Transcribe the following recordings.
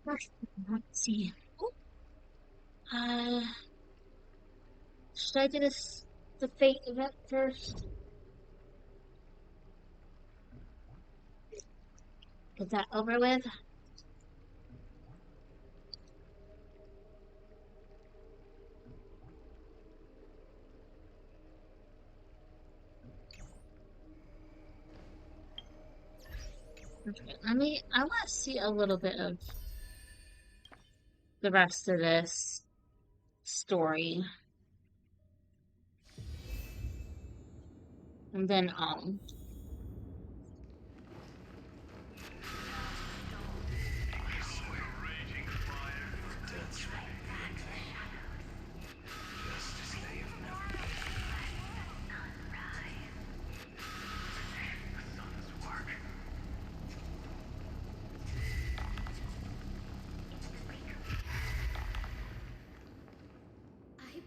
Let's see. Uh, should I do the fate event first? Get that over with? Okay, I want to see a little bit of the rest of this story. And then, I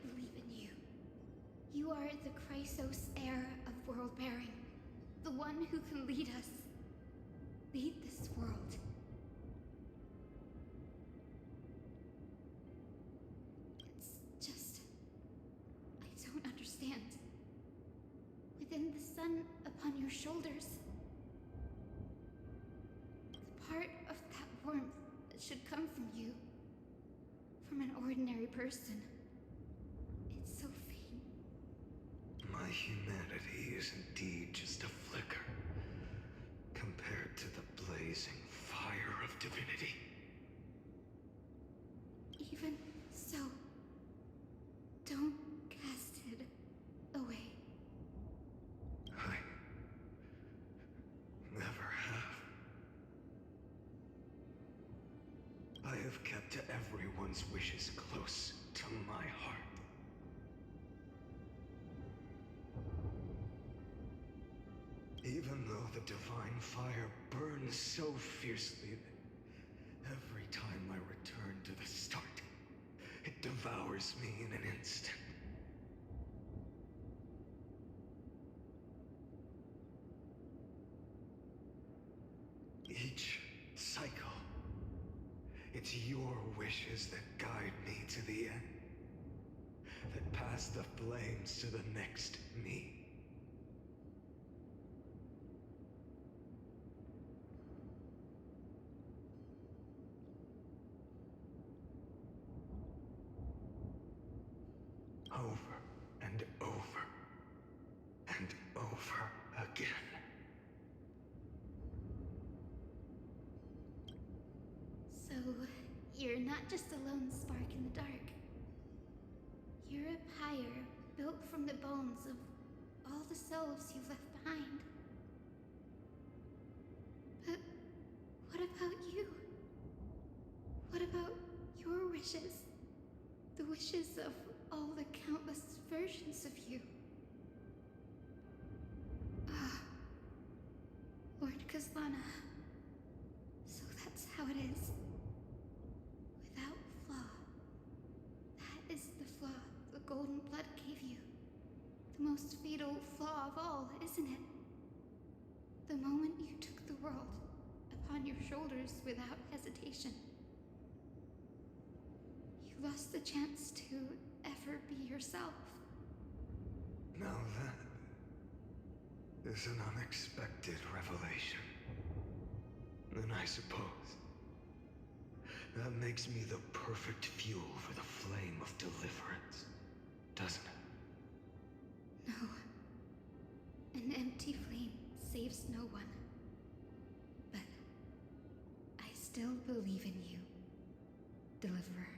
believe in you. You are the Chrysos heir of world bearing. The one who can lead us. Lead this world. It's just... I don't understand. Within the sun upon your shoulders, the part of that warmth that should come from you, from an ordinary person, it's so faint. My humanity is indeed just a flicker compared to the blazing fire of divinity. Even so, don't cast it away. I never have. I have kept everyone's wishes close to my heart. Even though the divine fire burns so fiercely that every time I return to the start, it devours me in an instant. Each cycle, it's your wishes that guide me to the end, that pass the flames to the next me. Over and over and over again. So, you're not just a lone spark in the dark. You're a pyre built from the bones of all the selves you've left behind. But what about you? What about your wishes? The wishes of all the countless versions of you. Ah, Lord Kazlana. So that's how it is. Without flaw. That is the flaw the golden blood gave you. The most fatal flaw of all, isn't it? The moment you took the world upon your shoulders without hesitation. You lost the chance to ever be yourself. Now that is an unexpected revelation. Then I suppose that makes me the perfect fuel for the flame of deliverance, doesn't it? No. An empty flame saves no one. But I still believe in you, Deliverer.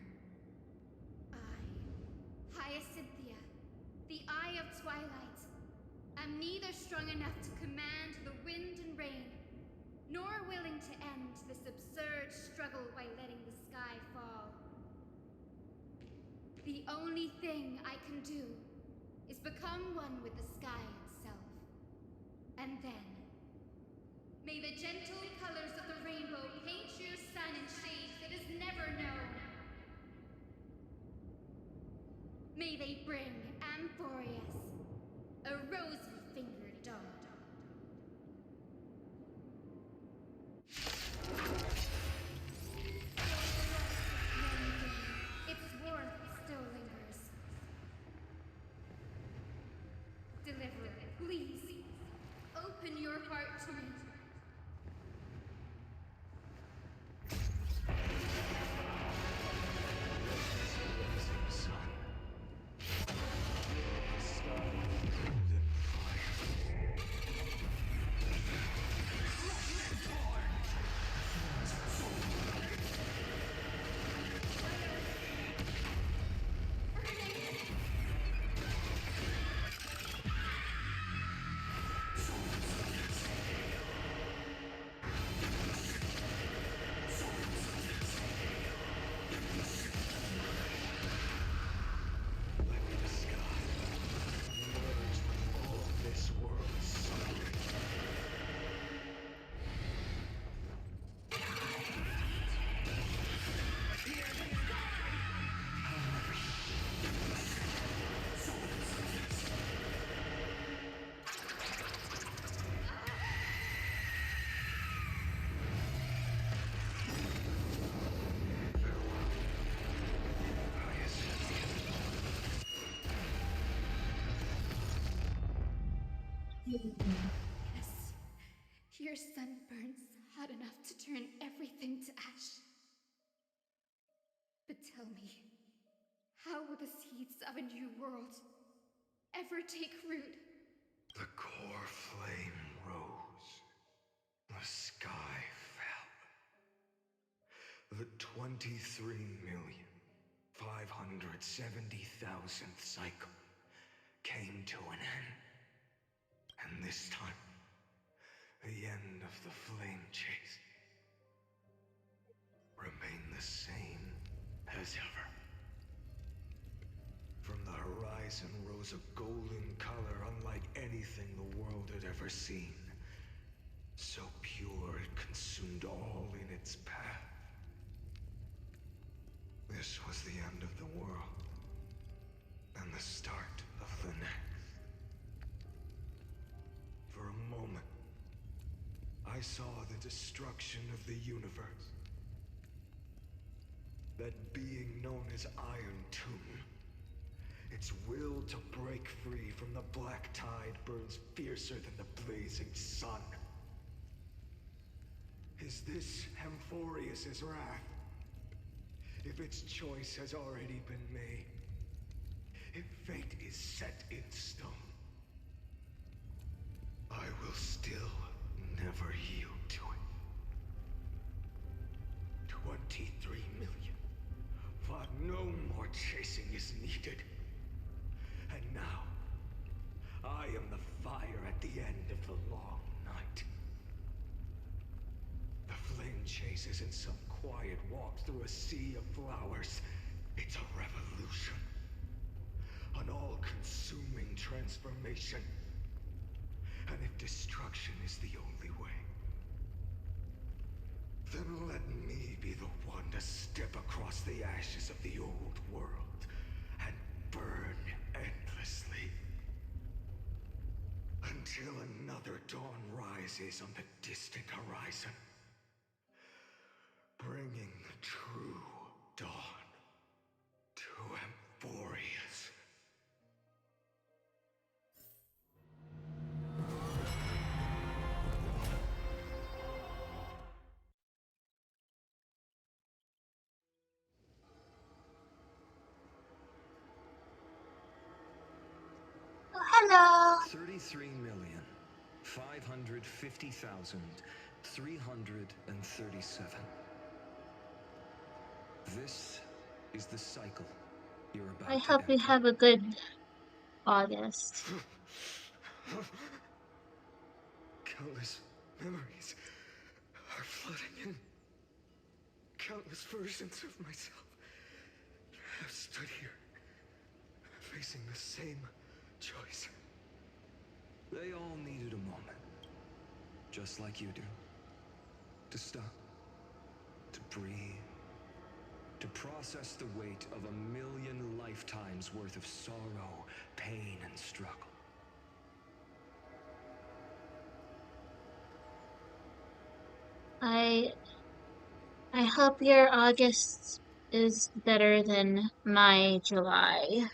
I, Hyacinthia, the Eye of Twilight, am neither strong enough to command the wind and rain, nor willing to end this absurd struggle by letting the sky fall. The only thing I can do is become one with the sky itself. And then, may the gentle colors of the rainbow paint your sun in shades it has never known. May they bring Amphorius, a rosy-fingered dog. Open your heart to me. Rising sun. The sky golden fire. Like the sky, merged with all this world's suffering. Yes. Your sun burns hot enough to turn everything to ash. But tell me, how will the seeds of a new world ever take root? The core flame rose. The sky fell. The 23,570,000th cycle came to an end. And this time, the end of the flame chase remained the same as ever. From the horizon rose a golden color unlike anything the world had ever seen. So pure it consumed all in its path. This was the end of the world, and the start of the next. For a moment, I saw the destruction of the universe. That being known as Iron Tomb. Its will to break free from the black tide burns fiercer than the blazing sun. Is this Amphorius's wrath? If its choice has already been made, if fate is set in stone, I will still never yield to it. 23 million. But no more chasing is needed. And now, I am the fire at the end of the long night. The flame chase isn't some quiet walk through a sea of flowers. It's a revolution. An all-consuming transformation. And if destruction is the only way, then let me be the one to step across the ashes of the old world and burn endlessly. Until another dawn rises on the distant horizon, bringing the true dawn to Amphorius. Oh, hello. 33,550,337. This is the cycle you're about I to hope you enter. have a good August. Countless memories are flooding in. Countless versions of myself have stood here, facing the same choice. They all needed a moment, just like you do. To stop, to breathe, to process the weight of 1,000,000 lifetimes worth of sorrow, pain, and struggle. I hope your August is better than my July.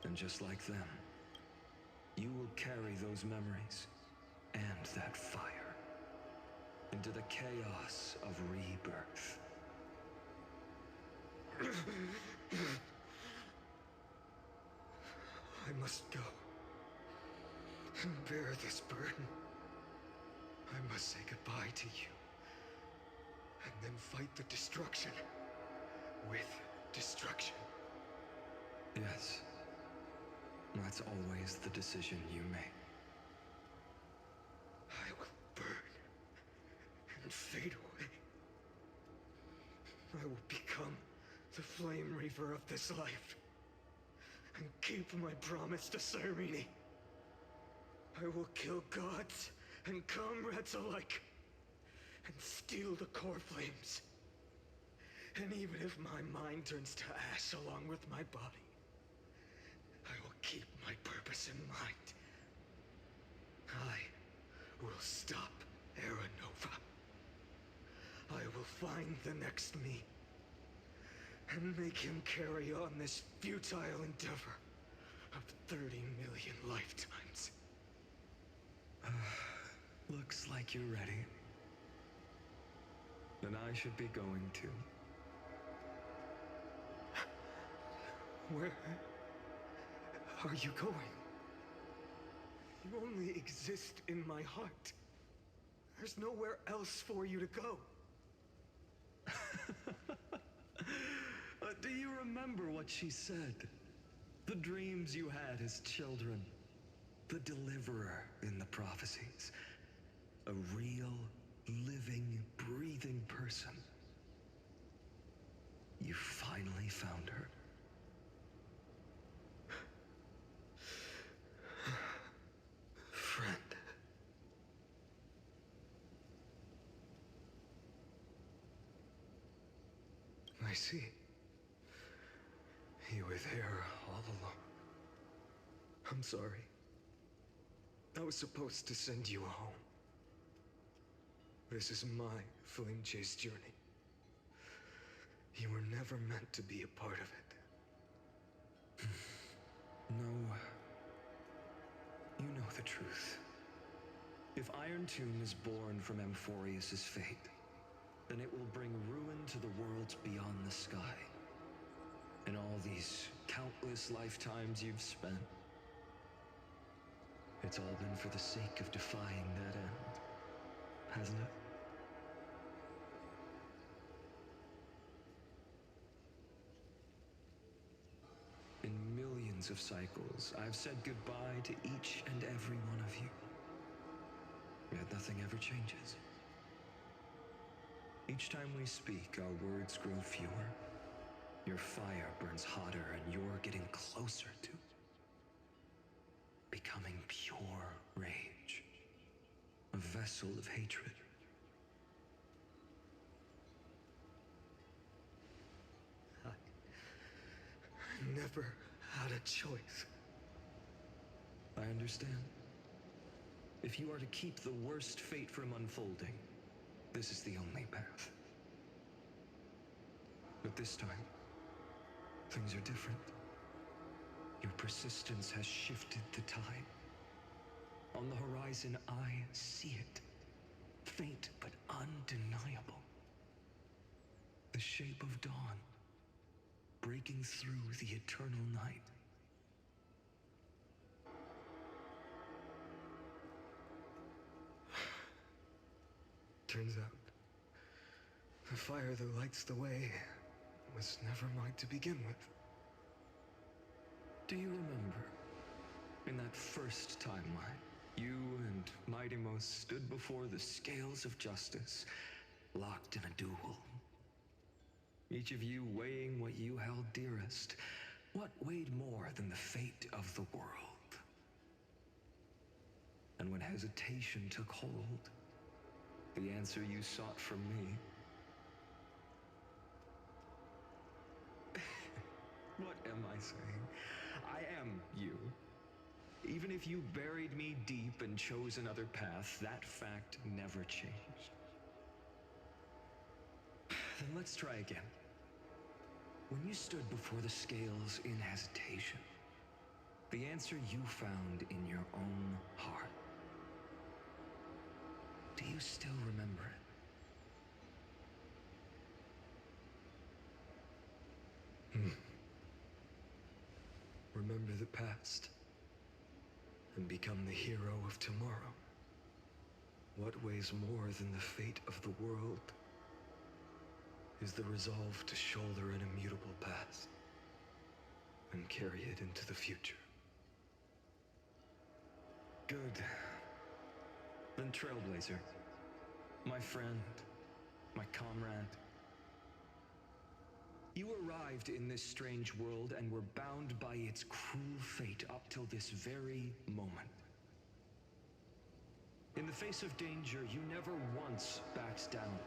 And just like them, you will carry those memories and that fire into the chaos of rebirth. I must go and bear this burden. I must say goodbye to you, and then fight the destruction with destruction. Yes, that's always the decision you make. I will burn and fade away. I will become the Flame Reaver of this life and keep my promise to Cyrene. I will kill gods and comrades alike and steal the core flames. And even if my mind turns to ash along with my body, I will keep my purpose in mind. I will stop Era Nova. I will find the next me and make him carry on this futile endeavor of 30 million lifetimes. Looks like you're ready. Then I should be going too. Where are you going? You only exist in my heart. There's nowhere else for you to go. Do you remember what she said? The dreams you had as children. The deliverer in the prophecies. A real, living, breathing person. You finally found her. Friend. I see. You were there all along. I'm sorry. I was supposed to send you home. This is my flame chase journey. You were never meant to be a part of it. No. You know the truth. If Iron Tomb is born from Amphorius' fate, then it will bring ruin to the worlds beyond the sky. And all these countless lifetimes you've spent, it's all been for the sake of defying that end, hasn't it? In millions of cycles, I've said goodbye to each and every one of you. Yet nothing ever changes. Each time we speak, our words grow fewer. Your fire burns hotter, and you're getting closer to becoming pure rage. A vessel of hatred. I never had a choice. I understand. If you are to keep the worst fate from unfolding, this is the only path. But this time, things are different. Your persistence has shifted the tide. On the horizon, I see it. Faint but undeniable. The shape of dawn, breaking through the eternal night. Turns out, the fire that lights the way was never mine to begin with. Do you remember, in that first timeline, you and Mightymost stood before the scales of justice, locked in a duel? Each of you weighing what you held dearest. What weighed more than the fate of the world? And when hesitation took hold, the answer you sought from me. What am I saying? I am you. Even if you buried me deep and chose another path, that fact never changed. Then let's try again. When you stood before the scales in hesitation, The answer you found in your own heart. Do you still remember it? Remember the past and become the hero of tomorrow. What weighs more than the fate of the world is the resolve to shoulder an immutable past and carry it into the future. Good. Then Trailblazer, my friend, my comrade. You arrived in this strange world and were bound by its cruel fate up till this very moment. In the face of danger, you never once backed down.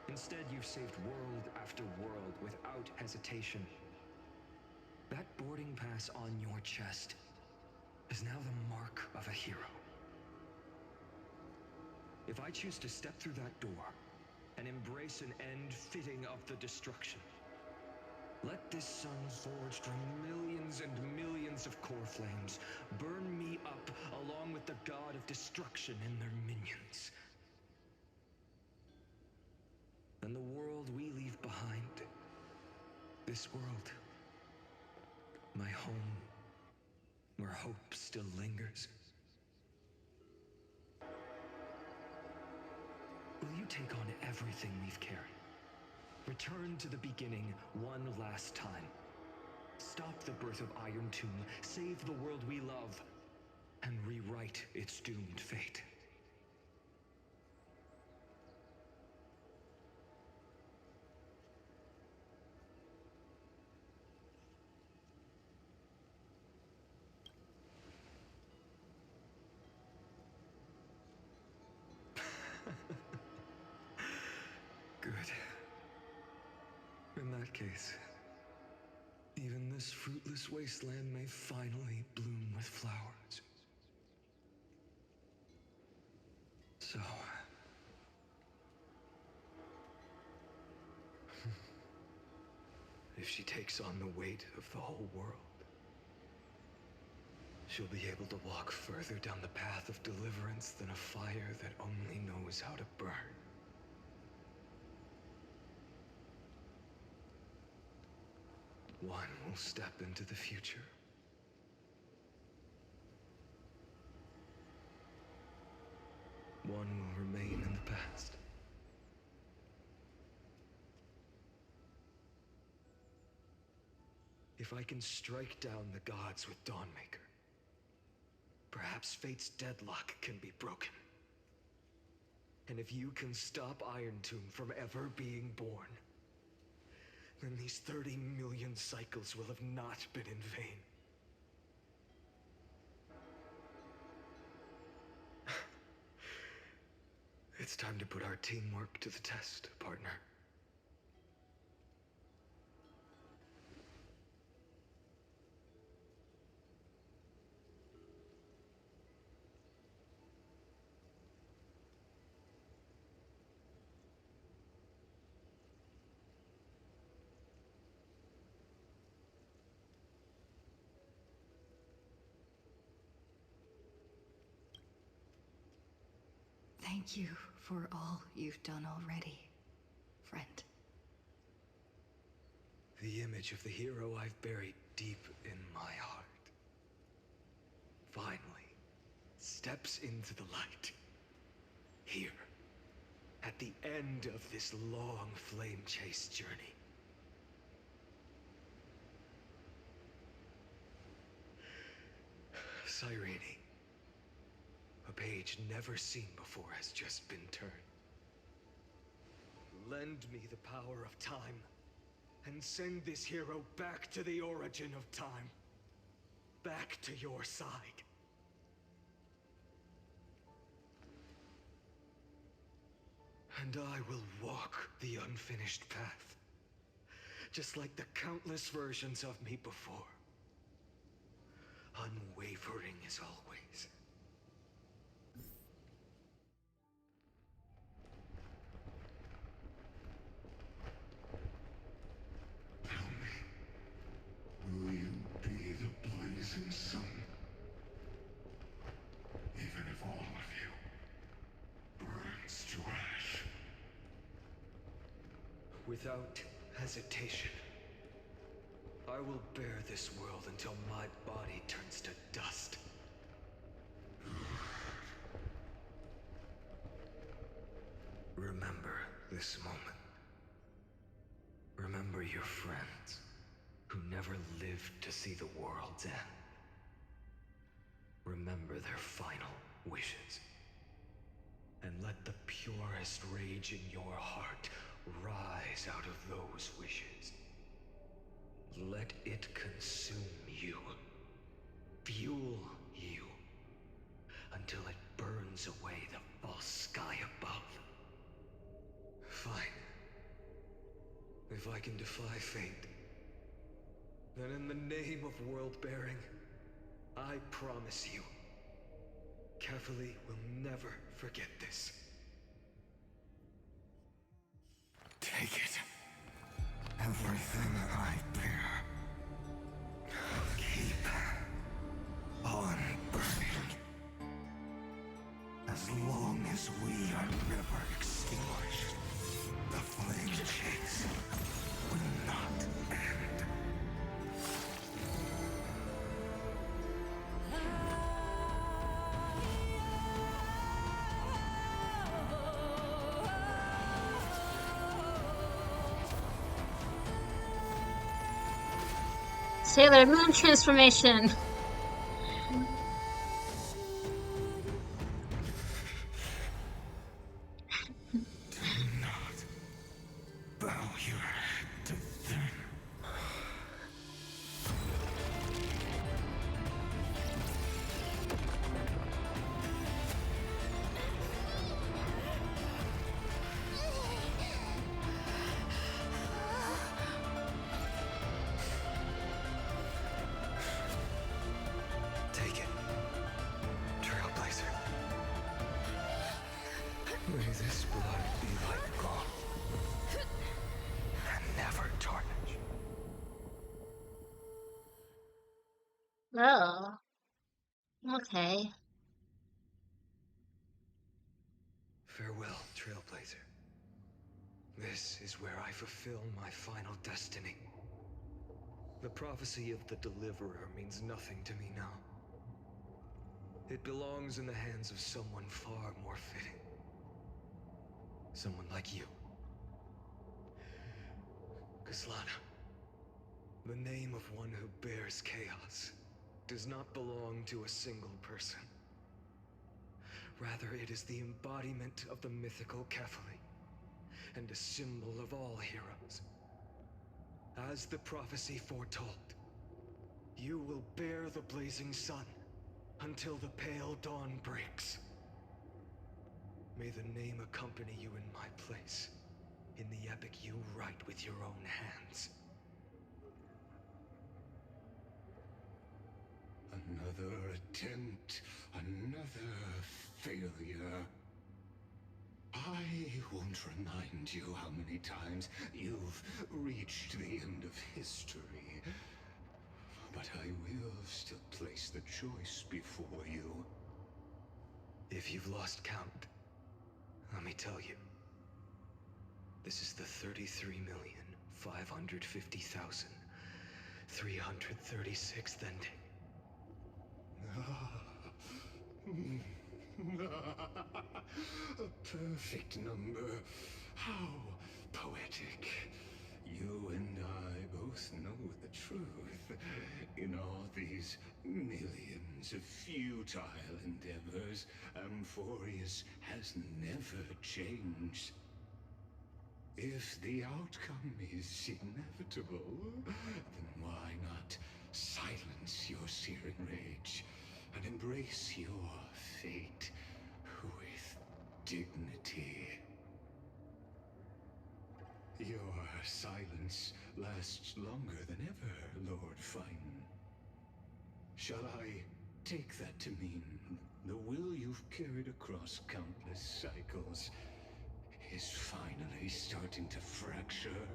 Instead, you've saved world after world without hesitation. That boarding pass on your chest is now the mark of a hero. If I choose to step through that door and embrace an end fitting of the destruction, let this sun forged from millions and millions of core flames burn me up along with the god of destruction and their minions. And the world we leave behind, this world, my home, where hope still lingers. Will you take on everything we've carried? Return to the beginning one last time. Stop the birth of Iron Tomb, save the world we love, and rewrite its doomed fate. Good. In that case, even this fruitless wasteland may finally bloom with flowers. So... if she takes on the weight of the whole world, she'll be able to walk further down the path of deliverance than a fire that only knows how to burn. One will step into the future. One will remain in the past. If I can strike down the gods with Dawnmaker, perhaps fate's deadlock can be broken. And if you can stop Iron Tomb from ever being born, then these 30 million cycles will have not been in vain. It's time to put our teamwork to the test, partner. Thank you for all you've done already, friend. The image of the hero I've buried deep in my heart finally steps into the light. Here, at the end of this long flame chase journey. Cyrene. A page never seen before has just been turned. Lend me the power of time, and send this hero back to the origin of time. Back to your side. And I will walk the unfinished path, just like the countless versions of me before. Unwavering as always. Tell me, will you be the blazing Without hesitation, I will bear this world until my body turns to dust. Remember this moment. Remember your friends who never lived to see the world's end. Remember their final wishes. And let the purest rage in your heart rise out of those wishes. Let it consume you, fuel you, until it burns away the false sky above. Fine. If I can defy fate, then in the name of world-bearing, I promise you, Kefali will never forget this. Take it. Everything I bear. Keep on burning. As long as we are never extinguished, the flame chase will not end. Sailor Moon transformation. Bow your head to them. Take it, Trailblazer. May this blood be like gold, and never tarnish. Oh. Okay. Farewell, Trailblazer. This is where I fulfill my final destiny. The prophecy of the Deliverer means nothing to me now. It belongs in the hands of someone far more fitting. Someone like you. Kazlana. The name of one who bears chaos does not belong to a single person. Rather, it is the embodiment of the mythical Kefali, and a symbol of all heroes. As the prophecy foretold, you will bear the blazing sun until the pale dawn breaks. May the name accompany you in my place, in the epic you write with your own hands. Another attempt, another failure. I won't remind you how many times you've reached the end of history. But I will still place the choice before you. If you've lost count, let me tell you. This is the 33,550,336th ending. A perfect number. How poetic. You and I both know the truth. In all these millions of futile endeavors, Amphorius has never changed. If the outcome is inevitable, then why not silence your searing rage and embrace your fate with dignity? Your silence lasts longer than ever, Lord Fine. Shall I take that to mean the will you've carried across countless cycles is finally starting to fracture?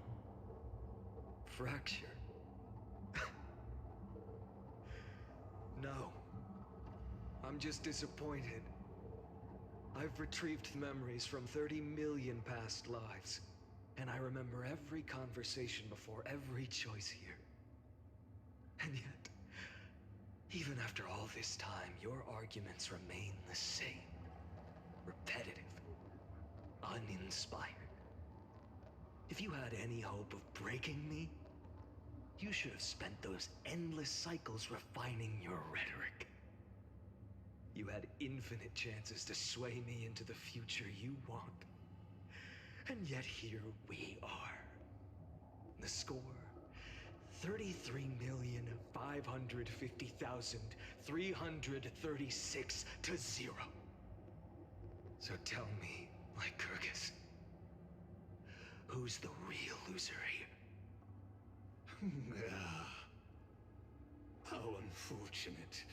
Fracture? No. I'm just And I remember every conversation before every choice here. And yet, even after all this time, your arguments remain the same. Repetitive. Uninspired. If you had any hope of breaking me, you should have spent those endless cycles refining your rhetoric. You had infinite chances to sway me into the future you want. And yet here we are. The score, 33,550,336 to 0. So tell me, Lycurgus, who's the real loser here? How unfortunate.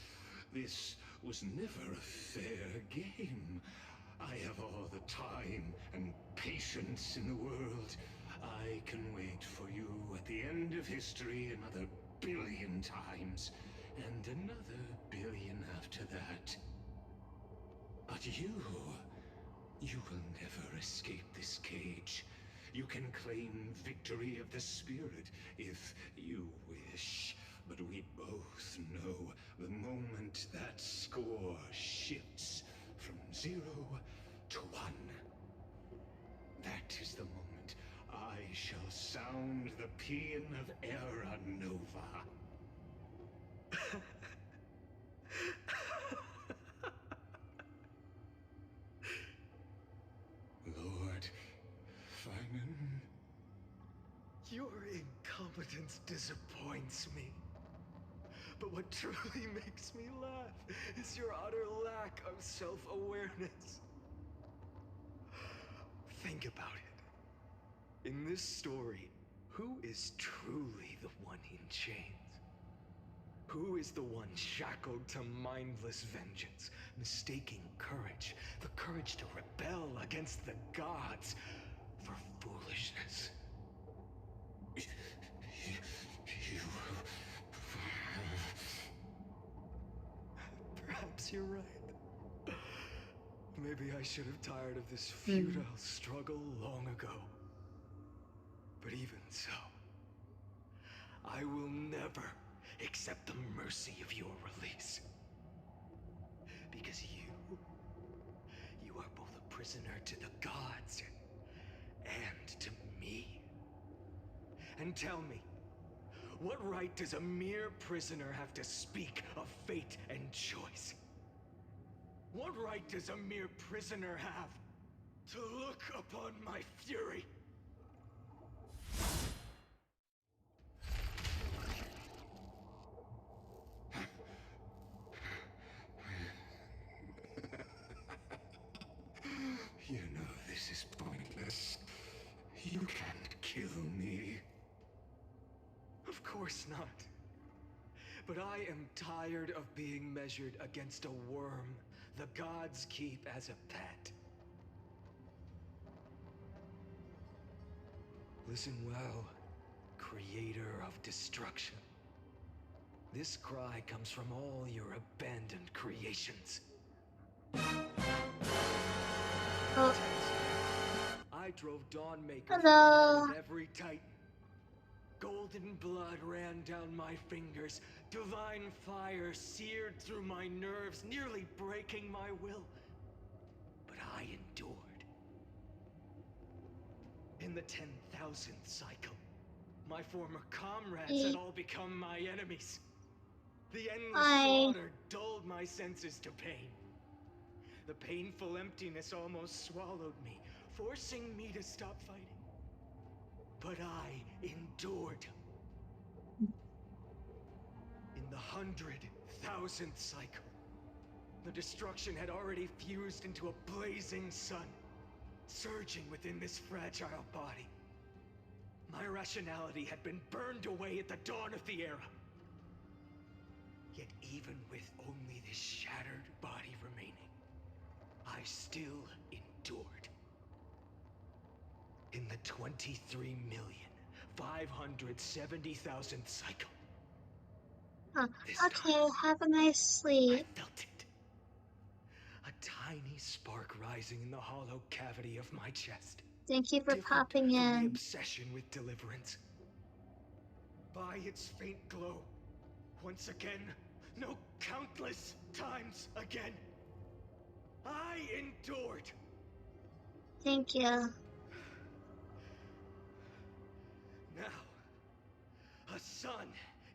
This was never a fair game. I have all the time and patience in the world. I can wait for you at the end of history another billion times, and another billion after that. But you will never escape this cage. You can claim victory of the spirit if you wish. But we both know the moment that score shifts from 0 to 1. That is the moment I shall sound the paean of Era Nova. Lord Feynman? Your incompetence disappoints me. But what truly makes me laugh is your utter lack of self-awareness. Think about it. In this story, who is truly the one in chains? Who is the one shackled to mindless vengeance, mistaking courage, the courage to rebel against the gods, for foolishness? Perhaps you're right. Maybe I should have tired of this futile struggle long ago. But even so, I will never accept the mercy of your release. Because you are both a prisoner to the gods and to me. And tell me, what right does a mere prisoner have to speak of fate and choice? What right does a mere prisoner have to look upon my fury? You know this is pointless. You can't kill me. Of course not. But I am tired of being measured against a worm the gods keep as a pet. Listen well, creator of destruction. This cry comes from all your abandoned creations. Oh, I drove Dawnmaker Hello. from the heart of every titan. Golden blood ran down my fingers. Divine fire seared through my nerves, nearly breaking my will. But I endured. In the 10,000th cycle, my former comrades had all become my enemies. The endless slaughter dulled my senses to pain. The painful emptiness almost swallowed me, forcing me to stop fighting. But I endured. In the 100,000th cycle, the destruction had already fused into a blazing sun, surging within this fragile body. My rationality had been burned away at the dawn of the era. Yet even with only this shattered body remaining, I still endured. In the 23,570,000th cycle. This okay, time, have a nice sleep. I felt it. A tiny spark rising in the hollow cavity of my chest. Thank you for different popping from the in. obsession with deliverance. By its faint glow, once again, no countless times again, I endured. Thank you. Now, a sun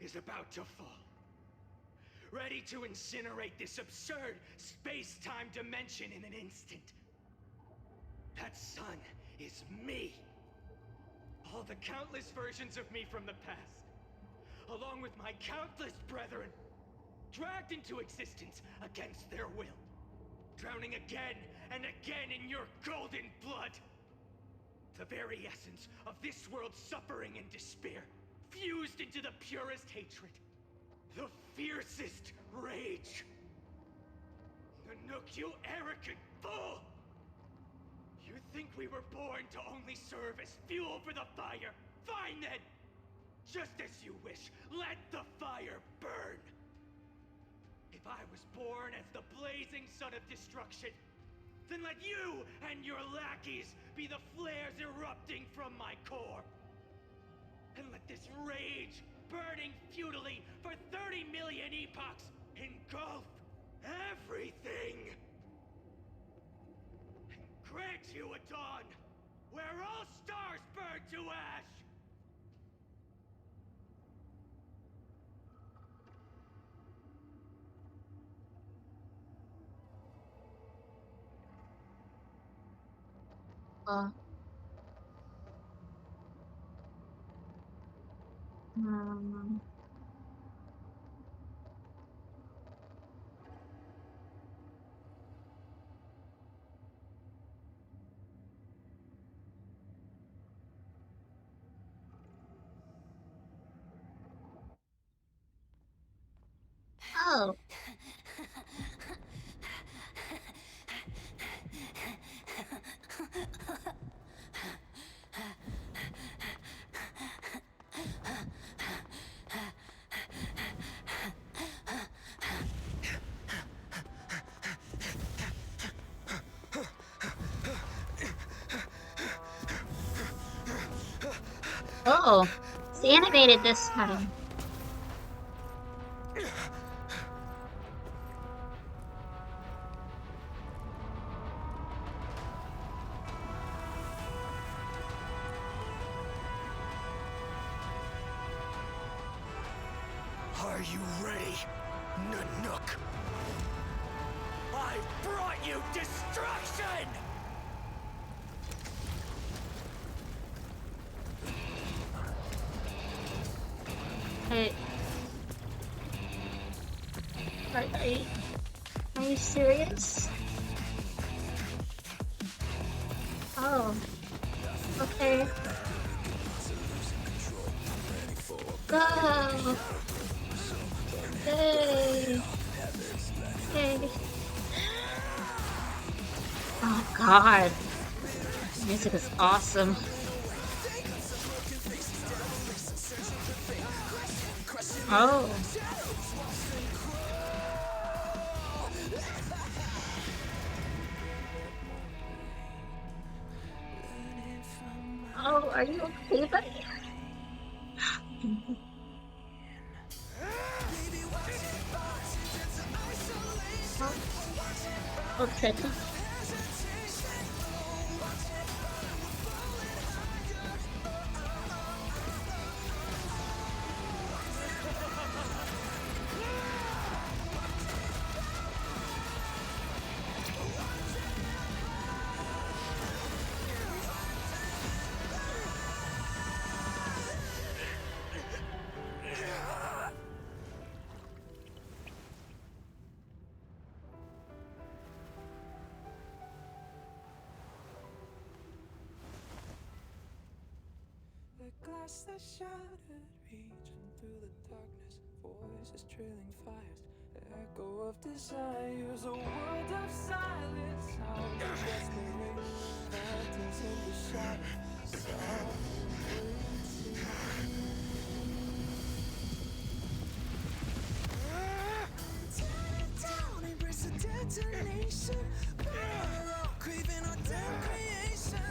is about to fall, ready to incinerate this absurd space-time dimension in an instant. That sun is me. All the countless versions of me from the past, along with my countless brethren, dragged into existence against their will, drowning again and again in your golden blood. The very essence of this world's suffering and despair, fused into the purest hatred, the fiercest rage. Nanook, you arrogant fool! You think we were born to only serve as fuel for the fire? Fine then! Just as you wish, let the fire burn! If I was born as the blazing sun of destruction, then let you and your lackeys be the flares erupting from my core. And let this rage, burning futilely for 30 million epochs, engulf everything! And grant you a dawn where all stars burn to ash! Oh. Oh. Oh, it's animated this time. Are you ready, Nanook? I've brought you destruction! Hey. Are you serious? Oh. Okay. Go! Hey! Hey! Oh god! Music is awesome. Oh! Oh, are you okay, buddy? Okay. The glass that shattered, reaching through the darkness, voices trailing fires, echo of desires, a world of silence, sounds of desperation, phantoms in the shadows, softly tear it down, embrace the detonation, craving our damn creation.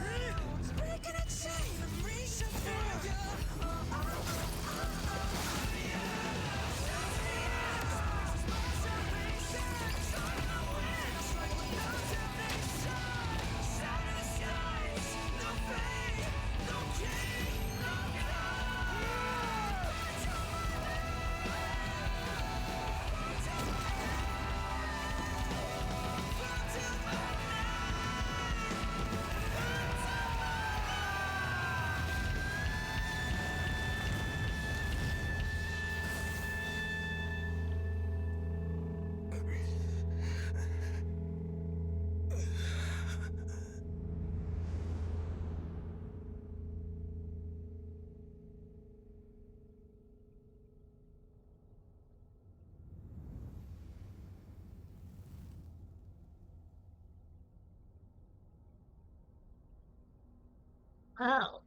Oh.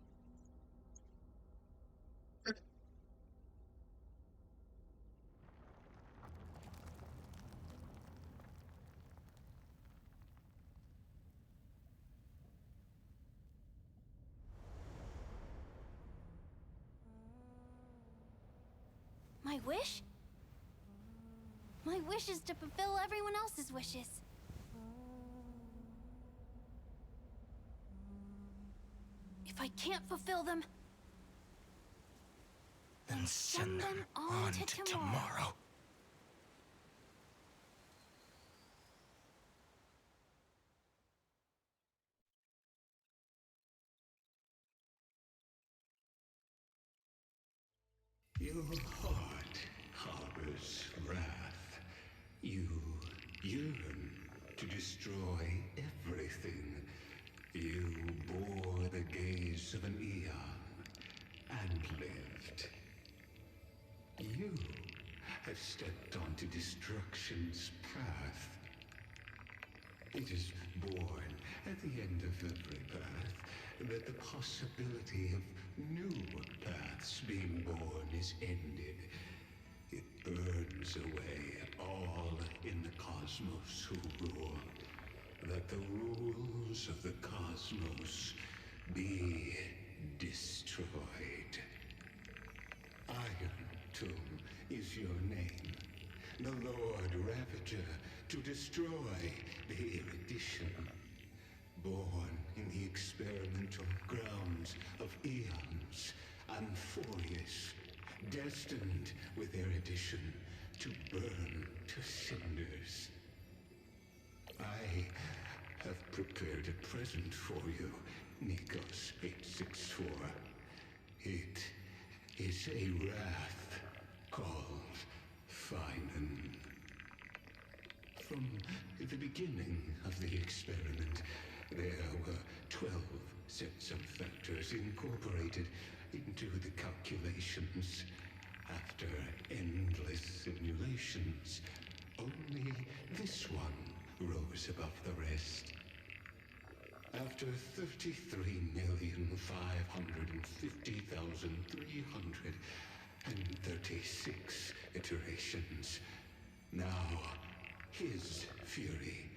My wish? My wish is to fulfill everyone else's wishes. If I can't fulfill them, Then send them on to tomorrow. Your heart harbors wrath. You yearn to destroy everything. You bore the gaze of an eon and lived. You have stepped onto destruction's path. It is born at the end of every path that the possibility of new paths being born is ended. It burns away all in the cosmos who rule. That the rules of the cosmos be destroyed. Iron Tomb is your name. The Lord Ravager to destroy the erudition. Born in the experimental grounds of eons, Amphorius, destined with erudition to burn to cinders. I have prepared a present for you, Nikos 864. It is a wrath called Finan. From the beginning of the experiment, there were 12 sets of factors incorporated into the calculations. After endless simulations, only this one rose above the rest. After 33,550,336 iterations, now his fury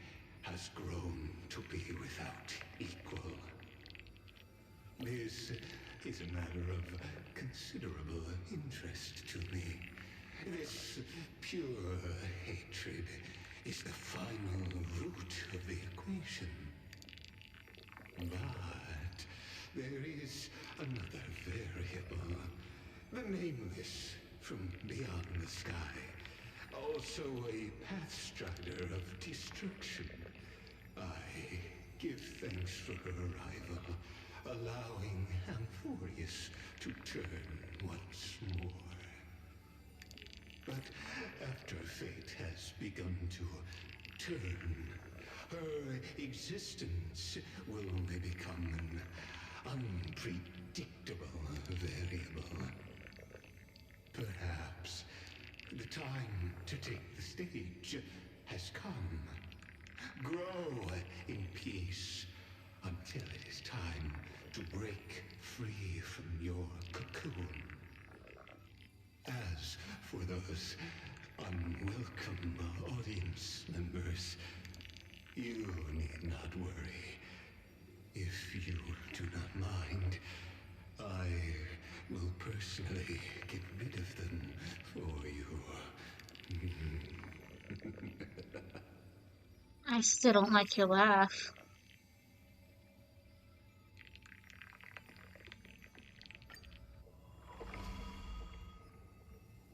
has grown to be without equal. This is a matter of considerable interest to me. This pure hatred is the final root of the equation. But there is another variable. The nameless from beyond the sky. Also a pathstrider of destruction. I give thanks for her arrival, allowing Amphorius to turn once more. But after fate has begun to turn, her existence will only become an unpredictable variable. Perhaps the time to take the stage has come. Grow in peace until it is time to break free from your cocoon. As for those unwelcome audience members, you need not worry. If you do not mind, I will personally get rid of them for you. I still don't like your laugh.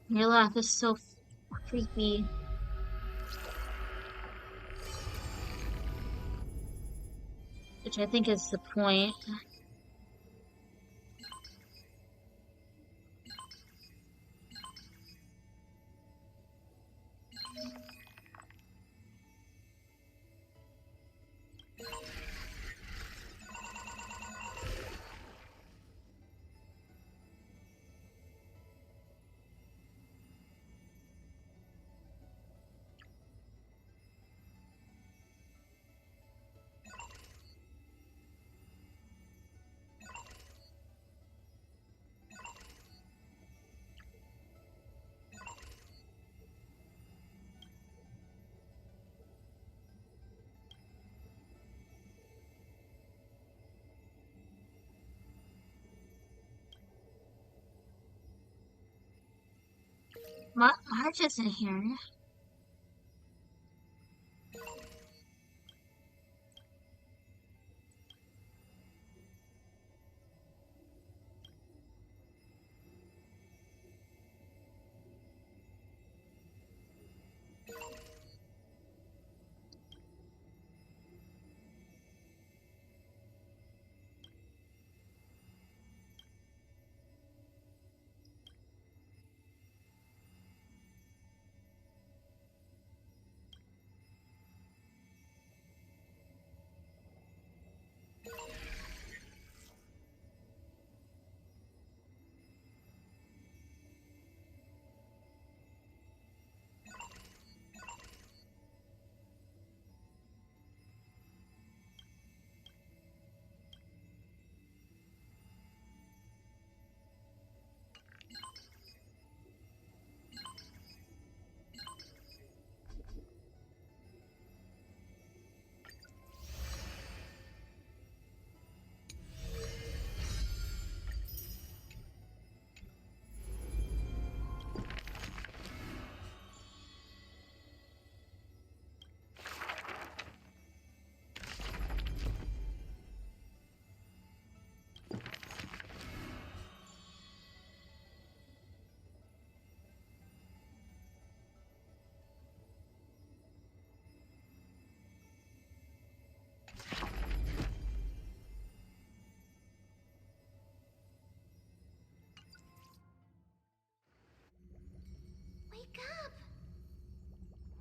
Your laugh is so creepy. Which I think is the point. March isn't here. Wake up!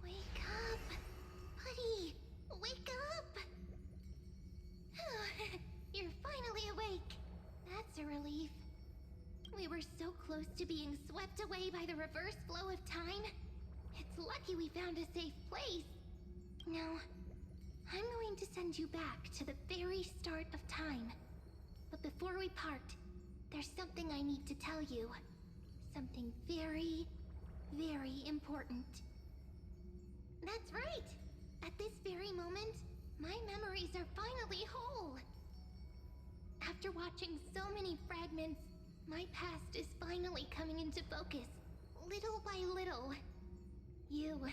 Wake up! Buddy! Wake up! You're finally awake. That's a relief. We were so close to being swept away by the reverse flow of time. It's lucky we found a safe place. Now, I'm going to send you back to the very start of time. But before we part, there's something I need to tell you. Something very, very important. That's right! At this very moment, my memories are finally whole. After watching so many fragments, my past is finally coming into focus, little by little. You're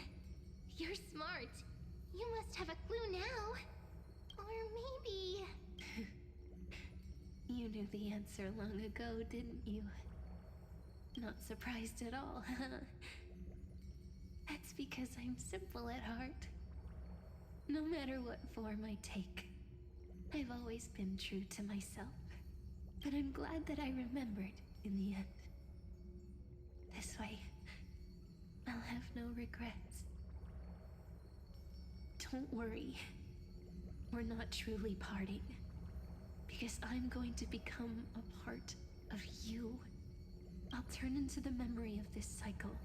smart. You must have a clue now. Or maybe... You knew the answer long ago, didn't you? Not surprised at all, huh? That's because I'm simple at heart. No matter what form I take, I've always been true to myself. But I'm glad that I remembered in the end. This way, I'll have no regrets. Don't worry. We're not truly parting. Because I'm going to become a part of you. I'll turn into the memory of this cycle.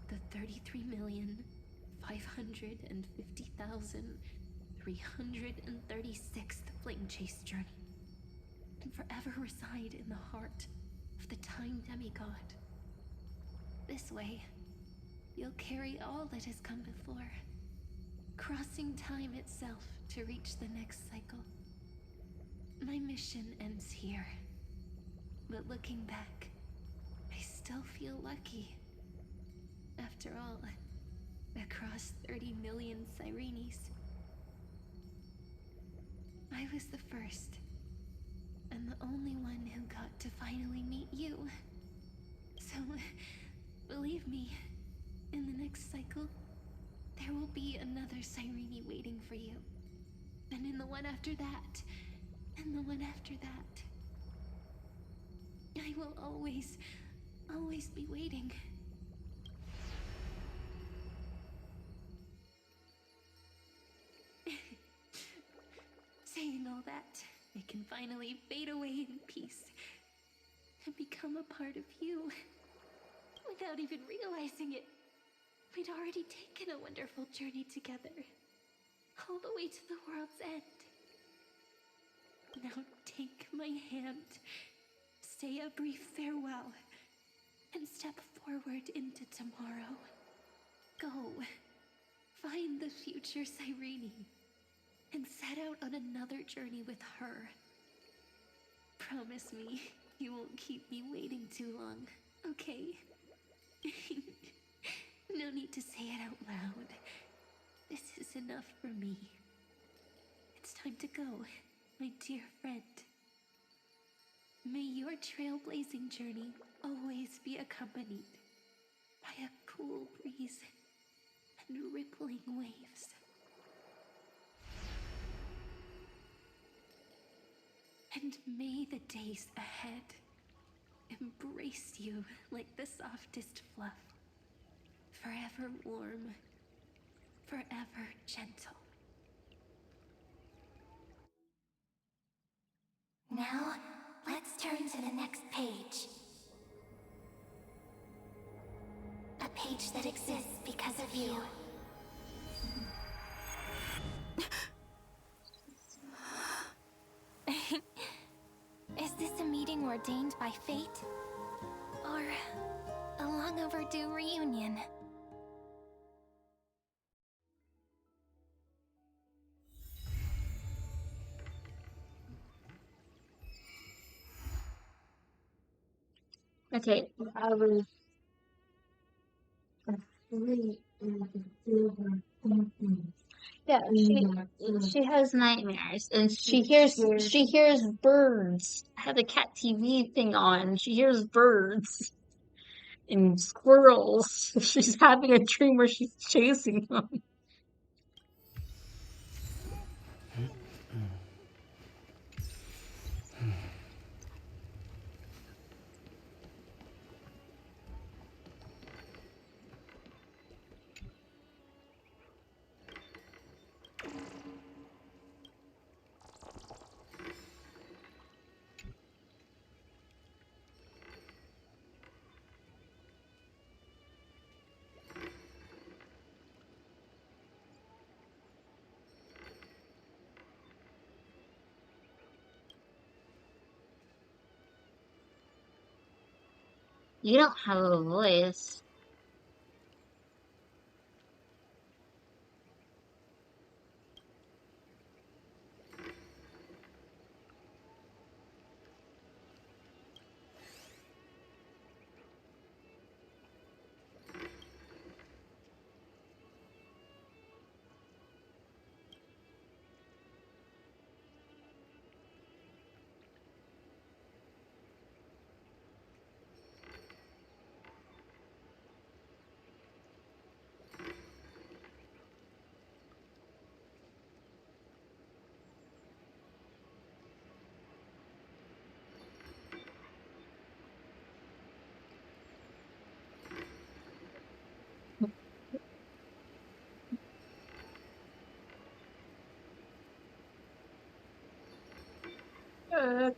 The 33,550,336th Flame Chase journey. And forever reside in the heart of the Time Demigod. This way, you'll carry all that has come before, crossing time itself to reach the next cycle. My mission ends here, but looking back, I still feel lucky. After all, across 30 million Cyrenes, I was the first, and the only one who got to finally meet you. So, believe me, in the next cycle, there will be another Cyrene waiting for you. And in the one after that, and the one after that. I will always be waiting. Saying all that, I can finally fade away in peace and become a part of you. Without even realizing it, we'd already taken a wonderful journey together, all the way to the world's end. Now take my hand, say a brief farewell, and step forward into tomorrow. Go, find the future Cyrene, and set out on another journey with her. Promise me you won't keep me waiting too long, okay? to say it out loud. This is enough for me. It's time to go, my dear friend. May your trailblazing journey always be accompanied by a cool breeze and rippling waves. And may the days ahead embrace you like the softest fluff, forever warm, forever gentle. Now, let's turn to the next page. A page that exists because of you. Is this a meeting ordained by fate? Or a long overdue reunion? Okay, I was. Yeah, she has nightmares, and she hears birds. I have the cat TV thing on. She hears birds and squirrels. She's having a dream where she's chasing them. You don't have a voice.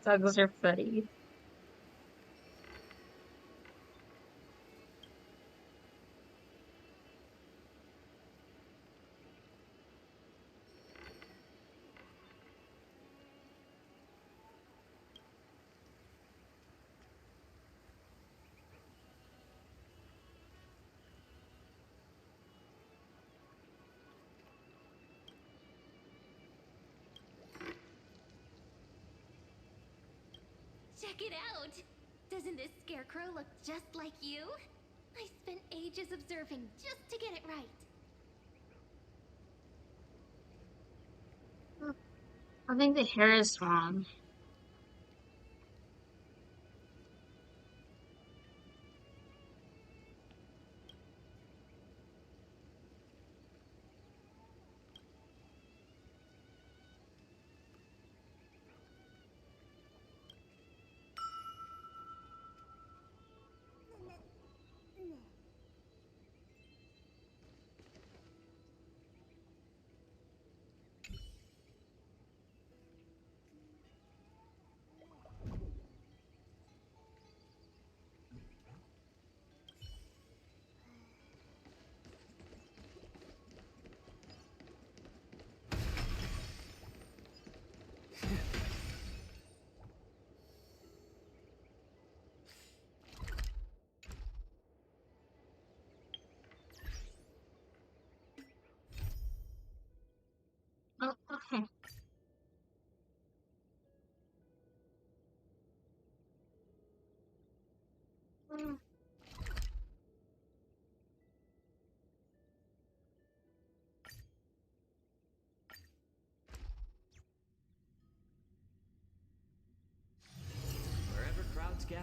Dogs are funny. Check it out! Doesn't this scarecrow look just like you? I spent ages observing just to get it right. I think the hair is wrong.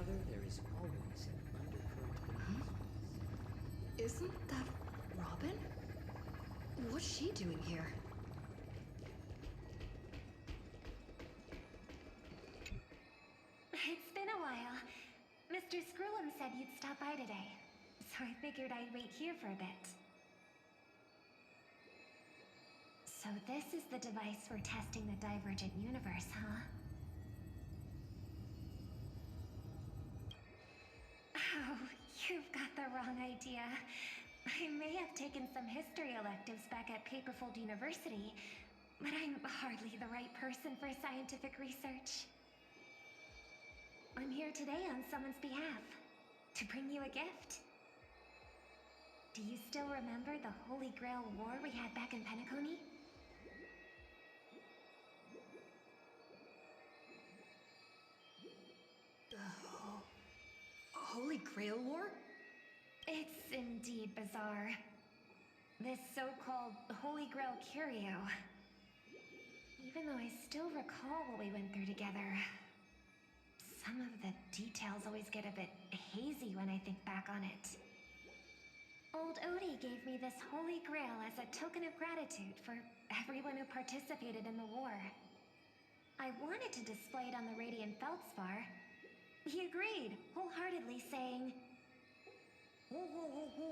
water, there is always an undercurrent beneath. Isn't that Robin? What's she doing here? It's been a while. Mr. Scrollum said you'd stop by today, so I figured I'd wait here for a bit. So this is the device for testing the Divergent Universe, huh? Oh, you've got the wrong idea. I may have taken some history electives back at Paperfold University, but I'm hardly the right person for scientific research. I'm here today on someone's behalf, to bring you a gift. Do you still remember the Holy Grail War we had back in Penacony? The Holy Grail War? It's indeed bizarre. This so-called Holy Grail curio. Even though I still recall what we went through together, some of the details always get a bit hazy when I think back on it. Old Odie gave me this Holy Grail as a token of gratitude for everyone who participated in the war. I wanted to display it on the Radiant Feldspar. He agreed, wholeheartedly saying, Ho ho ho ho!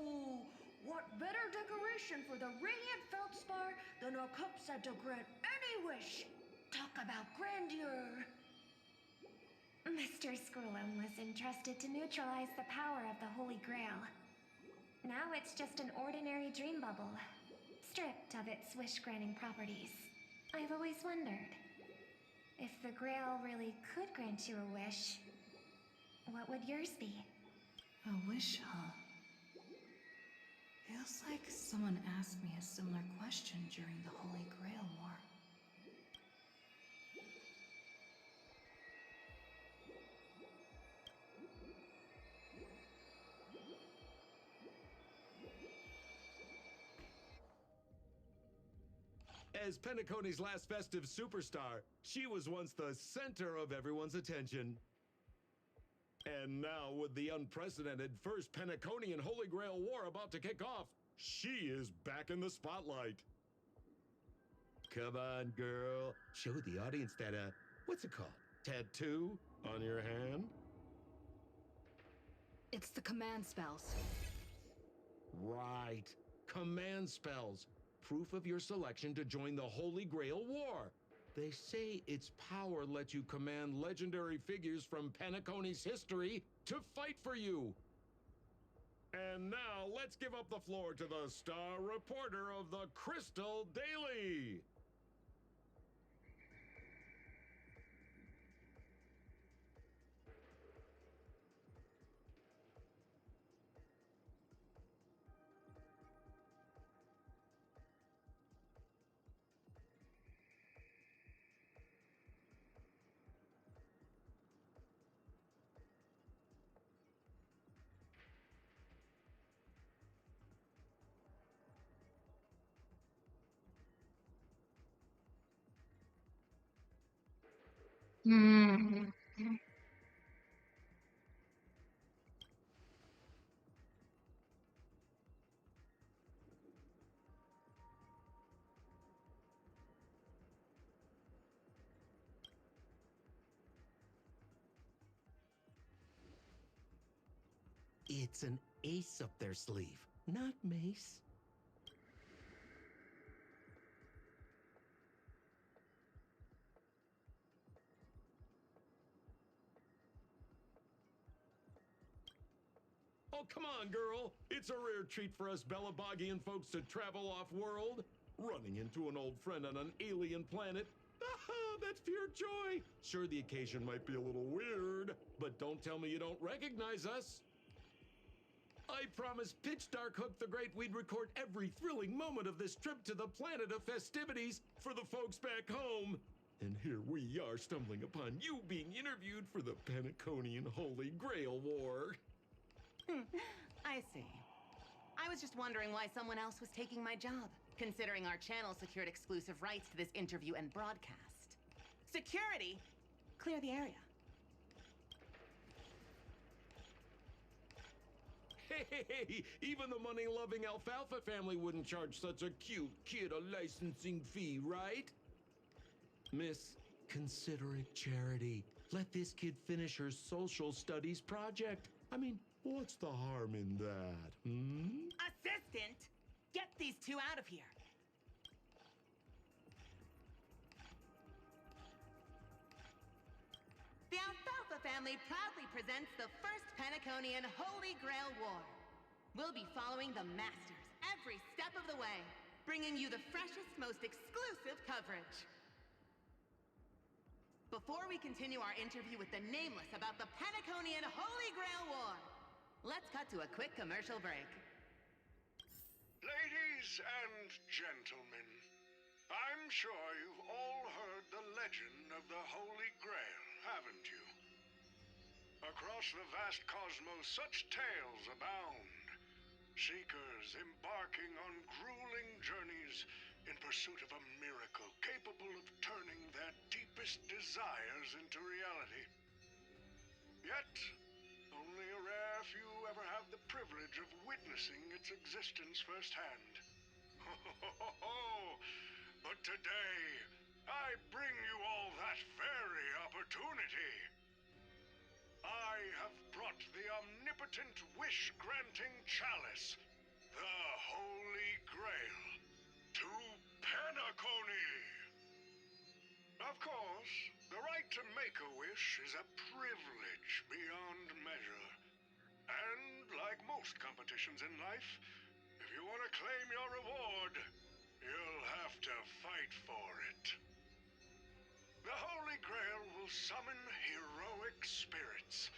What better decoration for the Radiant Feldspar than a cup set to grant any wish? Talk about grandeur! Mr. Scrollum was entrusted to neutralize the power of the Holy Grail. Now it's just an ordinary dream bubble, stripped of its wish-granting properties. I've always wondered, if the Grail really could grant you a wish, what would yours be? A wish, huh? Feels like someone asked me a similar question during the Holy Grail War. As Penacony's last festive superstar, she was once the center of everyone's attention. And now, with the unprecedented first Penaconian Holy Grail War about to kick off, she is back in the spotlight. Come on, girl. Show the audience that, what's it called? Tattoo on your hand? It's the command spells. Right. Command spells. Proof of your selection to join the Holy Grail War. They say its power lets you command legendary figures from Penacony's history to fight for you. And now let's give up the floor to the star reporter of the Crystal Daily. Hmm. It's an ace up their sleeve, not mace. Oh, come on, girl. It's a rare treat for us Belabogian folks to travel off-world. Running into an old friend on an alien planet. That's pure joy. Sure, the occasion might be a little weird, but don't tell me you don't recognize us. I promised Pitch Dark Hook the Great we'd record every thrilling moment of this trip to the planet of festivities for the folks back home. And here we are stumbling upon you being interviewed for the Penaconian Holy Grail War. I see. I was just wondering why someone else was taking my job, considering our channel secured exclusive rights to this interview and broadcast. Security! Clear the area. Hey, even the money-loving Alfalfa family wouldn't charge such a cute kid a licensing fee, right? Miss, consider it charity. Let this kid finish her social studies project. I mean, what's the harm in that, hmm? Assistant! Get these two out of here! The Alfalfa family proudly presents the first Penaconian Holy Grail War. We'll be following the Masters every step of the way, bringing you the freshest, most exclusive coverage. Before we continue our interview with the Nameless about the Penaconian Holy Grail War, let's cut to a quick commercial break. Ladies and gentlemen, I'm sure you've all heard the legend of the Holy Grail, haven't you? Across the vast cosmos, such tales abound. Seekers embarking on grueling journeys in pursuit of a miracle capable of turning their deepest desires into reality. Yet, only a rare few ever have the privilege of witnessing its existence firsthand. But today, I bring you all that very opportunity. I have brought the omnipotent wish-granting chalice, the Holy Grail, to Penacony. Of course, the right to make a wish is a privilege beyond measure. And like most competitions in life, if you want to claim your reward, you'll have to fight for it. The Holy Grail will summon heroic spirits,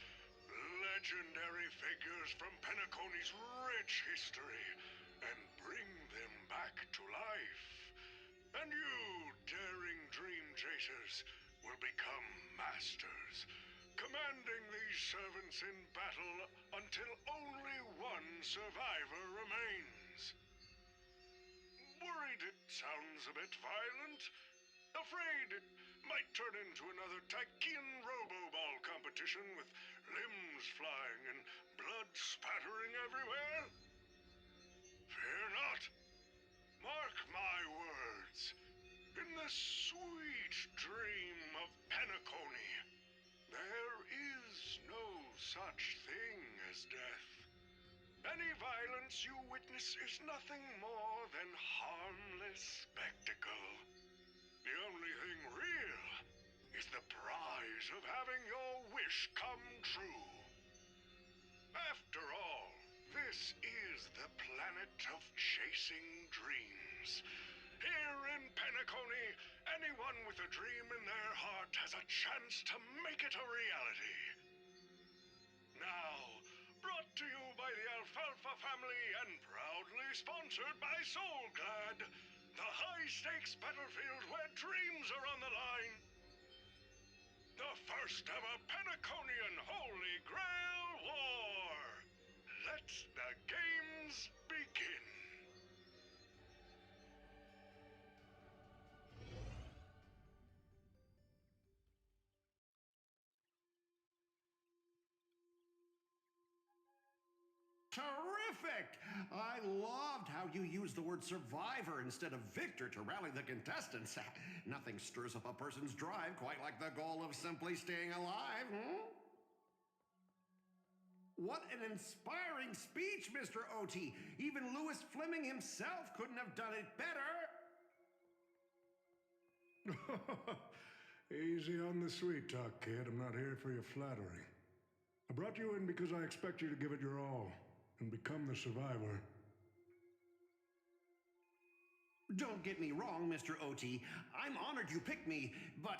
legendary figures from Penacony's rich history, and bring them back to life. And you, daring dream chasers, will become masters, commanding these servants in battle until only one survivor remains. Worried it sounds a bit violent? Afraid it might turn into another Tychean Robo-Ball competition with limbs flying and blood spattering everywhere? Fear not. Mark my words. In the sweet dream of Penacony, there is no such thing as death. Any violence you witness is nothing more than harmless spectacle. The only thing real is the prize of having your wish come true. After all, this is the planet of chasing dreams. Here in Penacony, anyone with a dream in their heart has a chance to make it a reality. Now, brought to you by the Alfalfa family and proudly sponsored by Soulglad, the high-stakes battlefield where dreams are on the line. The first ever Penaconian Holy Grail War. Let the games begin. Terrific! I loved how you used the word survivor instead of victor to rally the contestants. Nothing stirs up a person's drive quite like the goal of simply staying alive, hmm? What an inspiring speech, Mr. O.T. Even Louis Fleming himself couldn't have done it better. Easy on the sweet talk, kid. I'm not here for your flattery. I brought you in because I expect you to give it your all and become the survivor. Don't get me wrong, Mr. O.T. I'm honored you picked me, but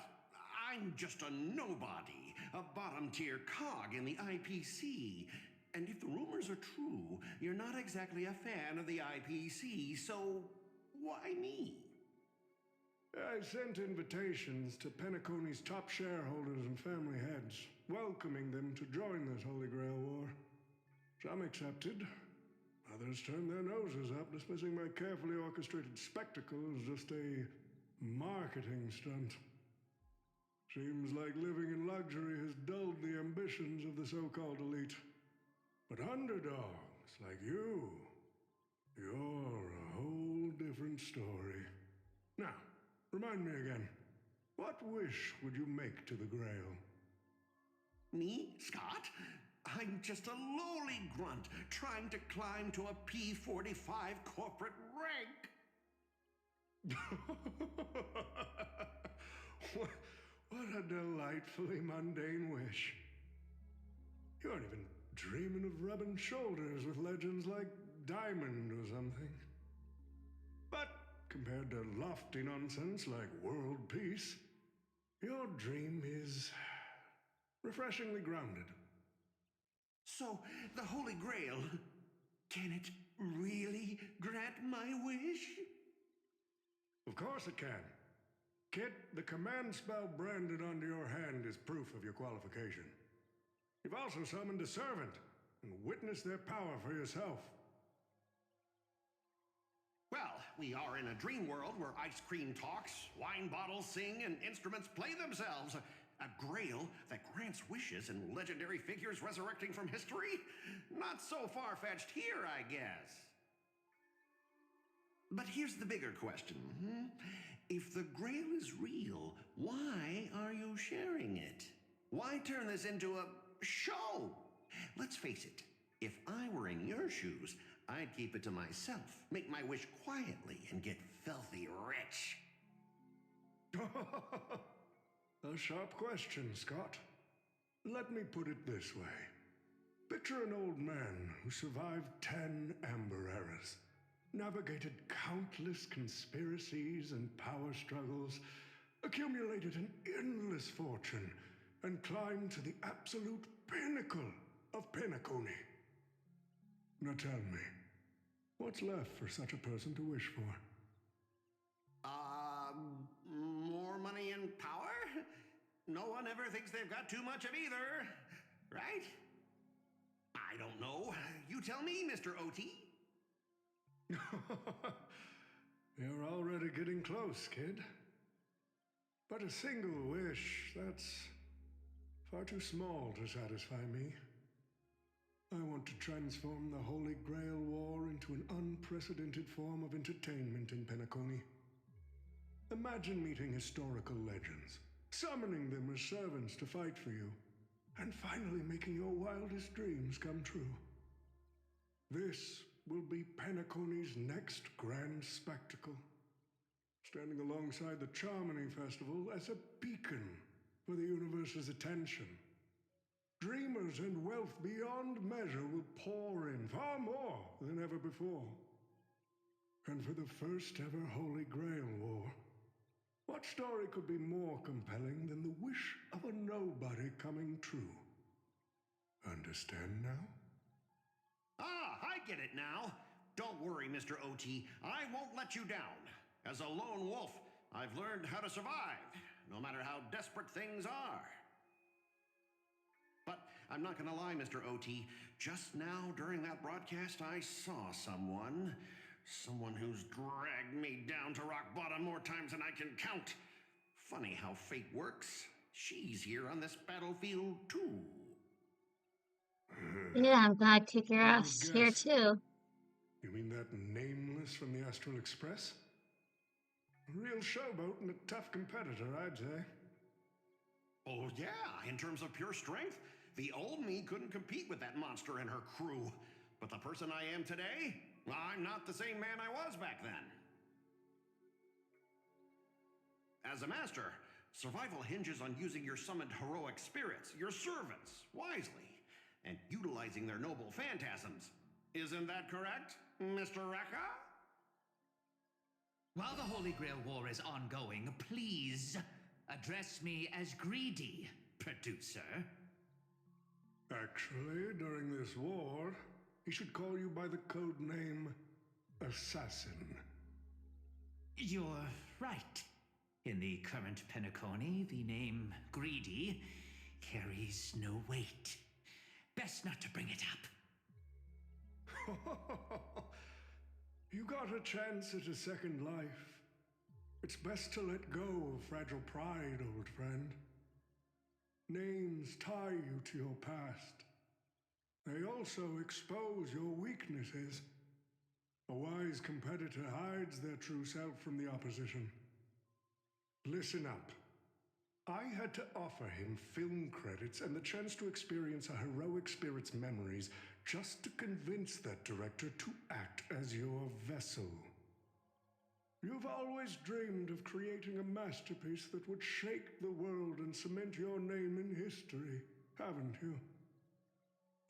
I'm just a nobody, a bottom-tier cog in the IPC. And if the rumors are true, you're not exactly a fan of the IPC, so why me? I sent invitations to Penacony's top shareholders and family heads, welcoming them to join this Holy Grail War. Some accepted. Others turned their noses up, dismissing my carefully orchestrated spectacle as just a marketing stunt. Seems like living in luxury has dulled the ambitions of the so-called elite. But underdogs It's like you. You're a whole different story. Now, remind me again. What wish would you make to the Grail? Me, Scott? I'm just a lowly grunt trying to climb to a P-45 corporate rank. What a delightfully mundane wish. You aren't even dreaming of rubbing shoulders with legends like Diamond or something. But compared to lofty nonsense like world peace, your dream is refreshingly grounded. So, the Holy Grail, can it really grant my wish? Of course it can. Kit, the command spell branded onto your hand is proof of your qualification. You've also summoned a servant and witnessed their power for yourself. Well, we are in a dream world where ice cream talks, wine bottles sing, and instruments play themselves. A grail that grants wishes and legendary figures resurrecting from history? Not so far-fetched here, I guess. But here's the bigger question. If the grail is real, why are you sharing it? Why turn this into a show? Let's face it, if I were in your shoes, I'd keep it to myself, make my wish quietly, and get filthy rich. A sharp question, Scott. Let me put it this way. Picture an old man who survived 10 Amber Eras, navigated countless conspiracies and power struggles, accumulated an endless fortune, and climbed to the absolute pinnacle of Penacony. Now tell me, what's left for such a person to wish for? More money and power? No one ever thinks they've got too much of either, right? I don't know. You tell me, Mr. OT. You're already getting close, kid. But a single wish, that's far too small to satisfy me. I want to transform the Holy Grail War into an unprecedented form of entertainment in Penacony. Imagine meeting historical legends, summoning them as servants to fight for you, and finally making your wildest dreams come true. This will be Penacony's next grand spectacle, standing alongside the Charmony Festival as a beacon for the universe's attention. Dreamers and wealth beyond measure will pour in, far more than ever before. And for the first ever Holy Grail War, what story could be more compelling than the wish of a nobody coming true? Understand now? I get it now. Don't worry, Mr. OT. I won't let you down. As a lone wolf, I've learned how to survive, no matter how desperate things are. But I'm not gonna lie, Mr. OT. Just now, during that broadcast, I saw someone who's dragged me down to rock bottom more times than I can count. Funny how fate works. She's here on this battlefield, too. Yeah, I'm gonna kick your ass here too. You mean that Nameless from the Astral Express? A real showboat and a tough competitor, I'd say. Oh yeah, in terms of pure strength, the old me couldn't compete with that monster and her crew. But the person I am today, I'm not the same man I was back then. As a master, survival hinges on using your summoned heroic spirits, your servants, wisely, and utilizing their noble phantasms. Isn't that correct, Mr. Rekka? While the Holy Grail War is ongoing, please address me as Greedy, producer. Actually, during this war, he should call you by the code name Assassin. You're right. In the current Penacony, the name Greedy carries no weight. Best not to bring it up. You got a chance at a second life. It's best to let go of fragile pride, old friend. Names tie you to your past, They also expose your weaknesses. A wise competitor hides their true self from the opposition. Listen up. I had to offer him film credits and the chance to experience a heroic spirit's memories just to convince that director to act as your vessel. You've always dreamed of creating a masterpiece that would shake the world and cement your name in history, haven't you?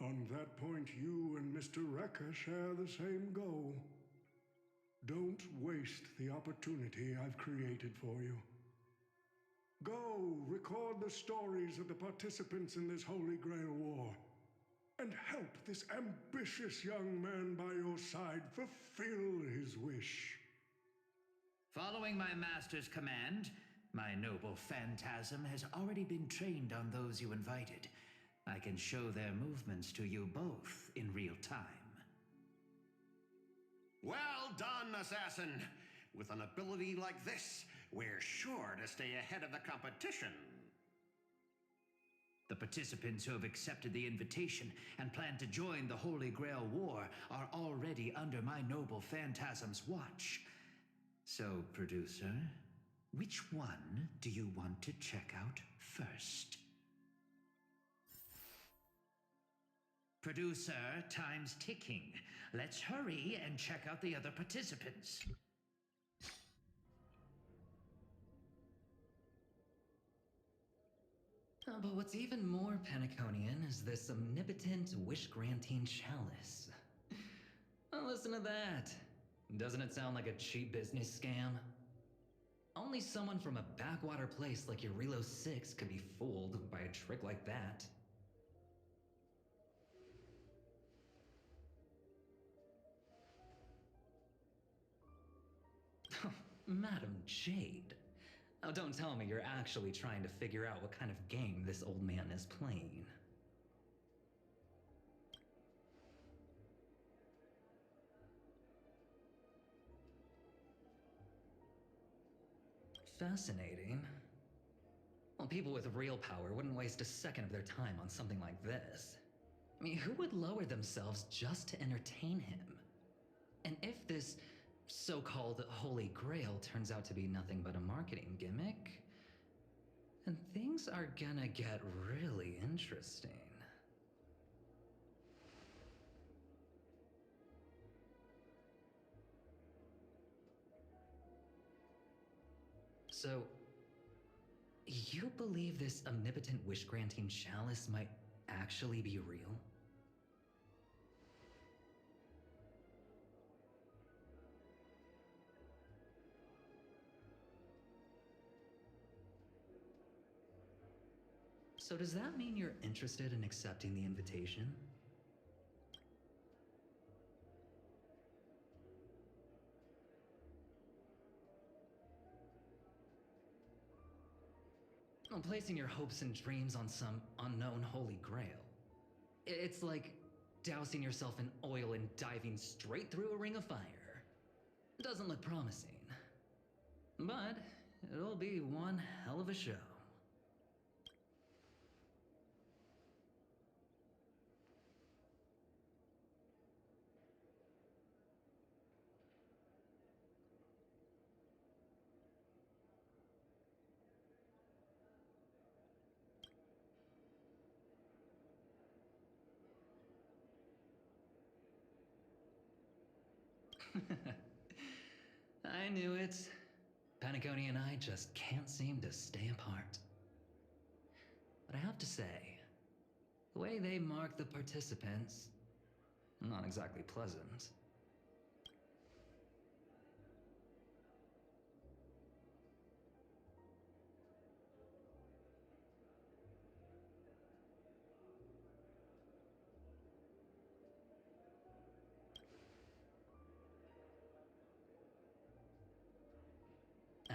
On that point, you and Mr. Rekka share the same goal. Don't waste the opportunity I've created for you. Go record the stories of the participants in this Holy Grail War, and help this ambitious young man by your side fulfill his wish. Following my master's command, my noble phantasm has already been trained on those you invited. I can show their movements to you both in real time. Well done, assassin! With an ability like this, we're sure to stay ahead of the competition. The participants who have accepted the invitation and plan to join the Holy Grail War are already under my noble phantasm's watch. So, producer, which one do you want to check out first? Producer, time's ticking. Let's hurry and check out the other participants. But what's even more Penaconian is this omnipotent wish-granting chalice. Oh, listen to that. Doesn't it sound like a cheap business scam? Only someone from a backwater place like Eurilo 6 could be fooled by a trick like that. Madam Jade. Oh, don't tell me you're actually trying to figure out what kind of game this old man is playing. Fascinating. Well, people with real power wouldn't waste a second of their time on something like this. I mean, who would lower themselves just to entertain him? And if this so-called Holy Grail turns out to be nothing but a marketing gimmick, then things are gonna get really interesting. So, you believe this omnipotent wish-granting chalice might actually be real? So does that mean you're interested in accepting the invitation? Well, placing your hopes and dreams on some unknown Holy Grail. It's like dousing yourself in oil and diving straight through a ring of fire. Doesn't look promising. But it'll be one hell of a show. I knew it. Penacony and I just can't seem to stay apart. But I have to say, the way they mark the participants, not exactly pleasant.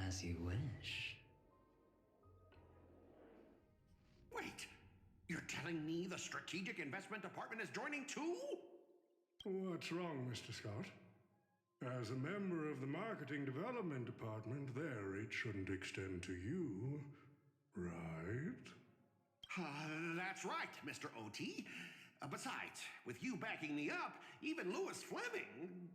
As you wish. Wait! You're telling me the Strategic Investment Department is joining too? What's wrong, Mr. Scott? As a member of the Marketing Development Department, their reach shouldn't extend to you, right? That's right, Mr. OT. Besides, with you backing me up, even Louis Fleming...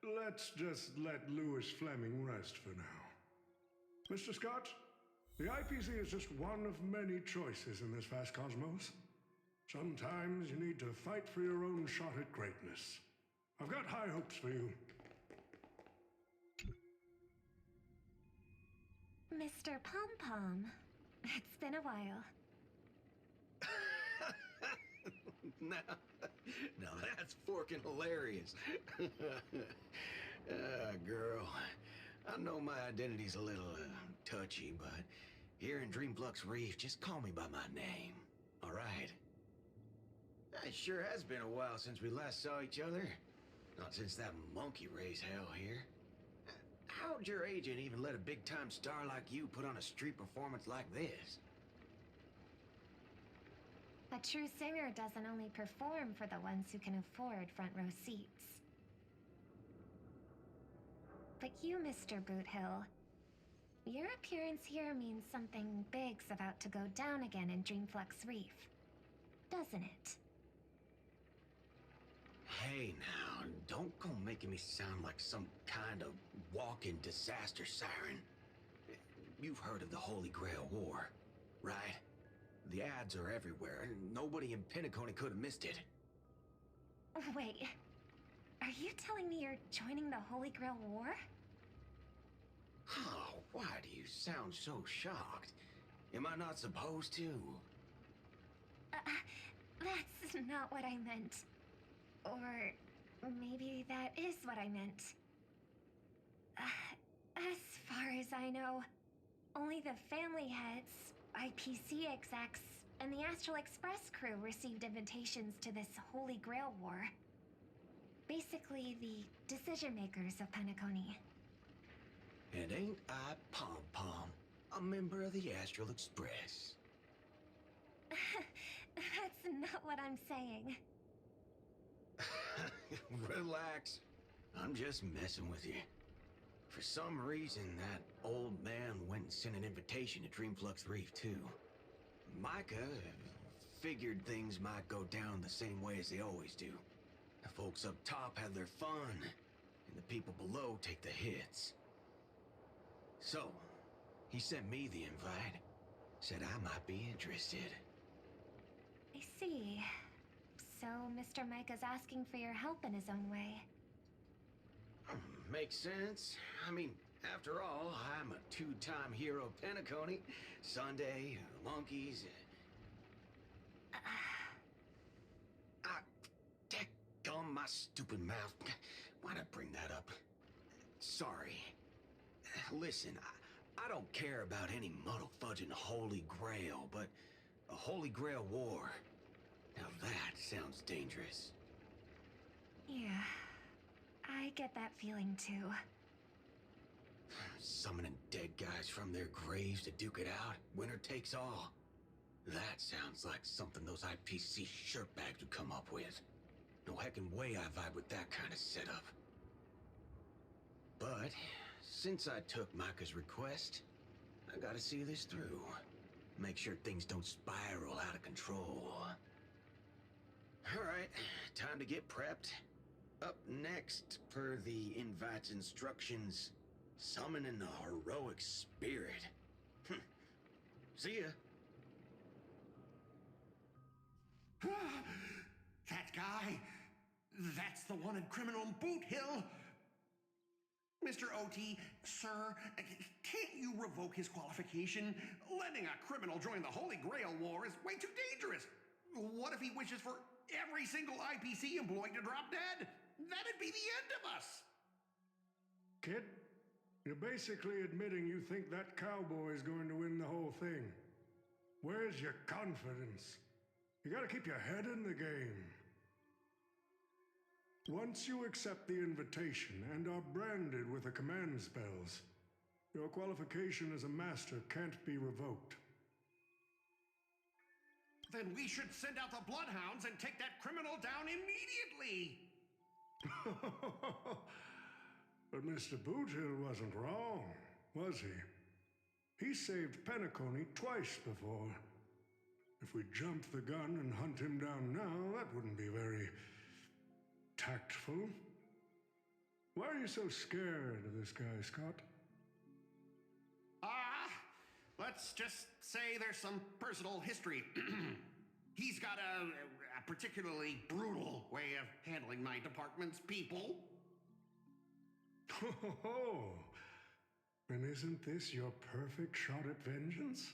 Let's just let Louis Fleming rest for now. Mr. Scott, the IPC is just one of many choices in this vast cosmos. Sometimes you need to fight for your own shot at greatness. I've got high hopes for you. Mr. Pom Pom, it's been a while. Now that's forking hilarious. Girl, I know my identity's a little touchy, but here in Dreamflux Reef, just call me by my name, all right? It sure has been a while since we last saw each other. Not since that monkey raised hell here. How'd your agent even let a big-time star like you put on a street performance like this? A true singer doesn't only perform for the ones who can afford front row seats. But you, Mr. Boothill, your appearance here means something big's about to go down again in Dreamflux Reef, doesn't it? Hey now, don't go making me sound like some kind of walking disaster siren. You've heard of the Holy Grail War, right? The ads are everywhere, and nobody in Penacony could have missed it. Wait, are you telling me you're joining the Holy Grail War? Oh, why do you sound so shocked? Am I not supposed to? That's not what I meant. Or maybe that is what I meant. As far as I know, only the family heads, IPC execs, and the Astral Express crew received invitations to this Holy Grail War. Basically, the decision makers of Penacony. And ain't I Pom Pom, a member of the Astral Express? That's not what I'm saying. Relax. I'm just messing with you. For some reason, that old man went and sent an invitation to Dreamflux Reef, too. Micah figured things might go down the same way as they always do. The folks up top have their fun, and the people below take the hits. So, he sent me the invite. Said I might be interested. I see. So, Mr. Micah's asking for your help in his own way. Makes sense. I mean, after all, I'm a two-time hero of Penacony. Sunday, monkeys. Daggone my stupid mouth. Why'd I bring that up? Sorry. Listen, I don't care about any muddle-fudging Holy Grail, but a Holy Grail War. Now that sounds dangerous. Yeah, I get that feeling too. Summoning dead guys from their graves to duke it out, winner takes all. That sounds like something those IPC shirtbags would come up with. No heckin' way I vibe with that kind of setup. But, since I took Micah's request, I gotta see this through. Make sure things don't spiral out of control. Alright, time to get prepped. Up next, per the invite's instructions, summoning the heroic spirit. See ya. That guy, that's the one in Criminal Boot Hill. Mr. OT, sir, can't you revoke his qualification? Letting a criminal join the Holy Grail War is way too dangerous. What if he wishes for every single IPC employee to drop dead? That'd be the end of us. Kid, you're basically admitting you think that cowboy is going to win the whole thing. Where's your confidence? You gotta keep your head in the game. Once you accept the invitation and are branded with the command spells, your qualification as a master can't be revoked. Then we should send out the Bloodhounds and take that criminal down immediately. But Mr. Boothill wasn't wrong, was he? He saved Penacony twice before. If we jumped the gun and hunt him down now, that wouldn't be very tactful. Why are you so scared of this guy, Scott? Let's just say there's some personal history. He's got a particularly brutal way of handling my department's people. Oh, and isn't this your perfect shot at vengeance?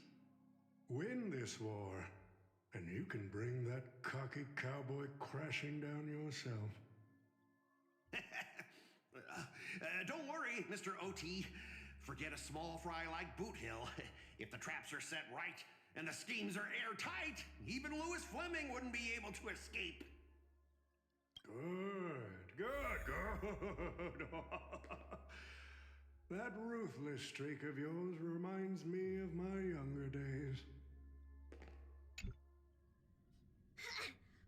Win this war, and you can bring that cocky cowboy crashing down yourself. Don't worry, Mr. OT. Forget a small fry like Boot Hill. If the traps are set right and the schemes are airtight, even Louis Fleming wouldn't be able to escape. Good. That ruthless streak of yours reminds me of my younger days.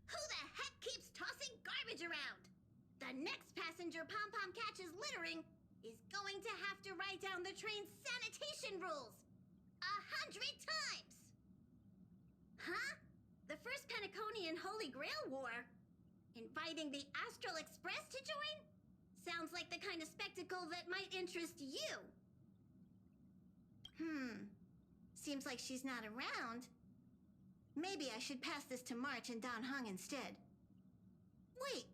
Who the heck keeps tossing garbage around? The next passenger Pom-Pom catches littering is going to have to write down the train's sanitation rules 100 times! Huh? The First Penaconian Holy Grail War? Inviting the Astral Express to join? Sounds like the kind of spectacle that might interest you. Seems like she's not around. Maybe I should pass this to March and Dan Heng instead. Wait,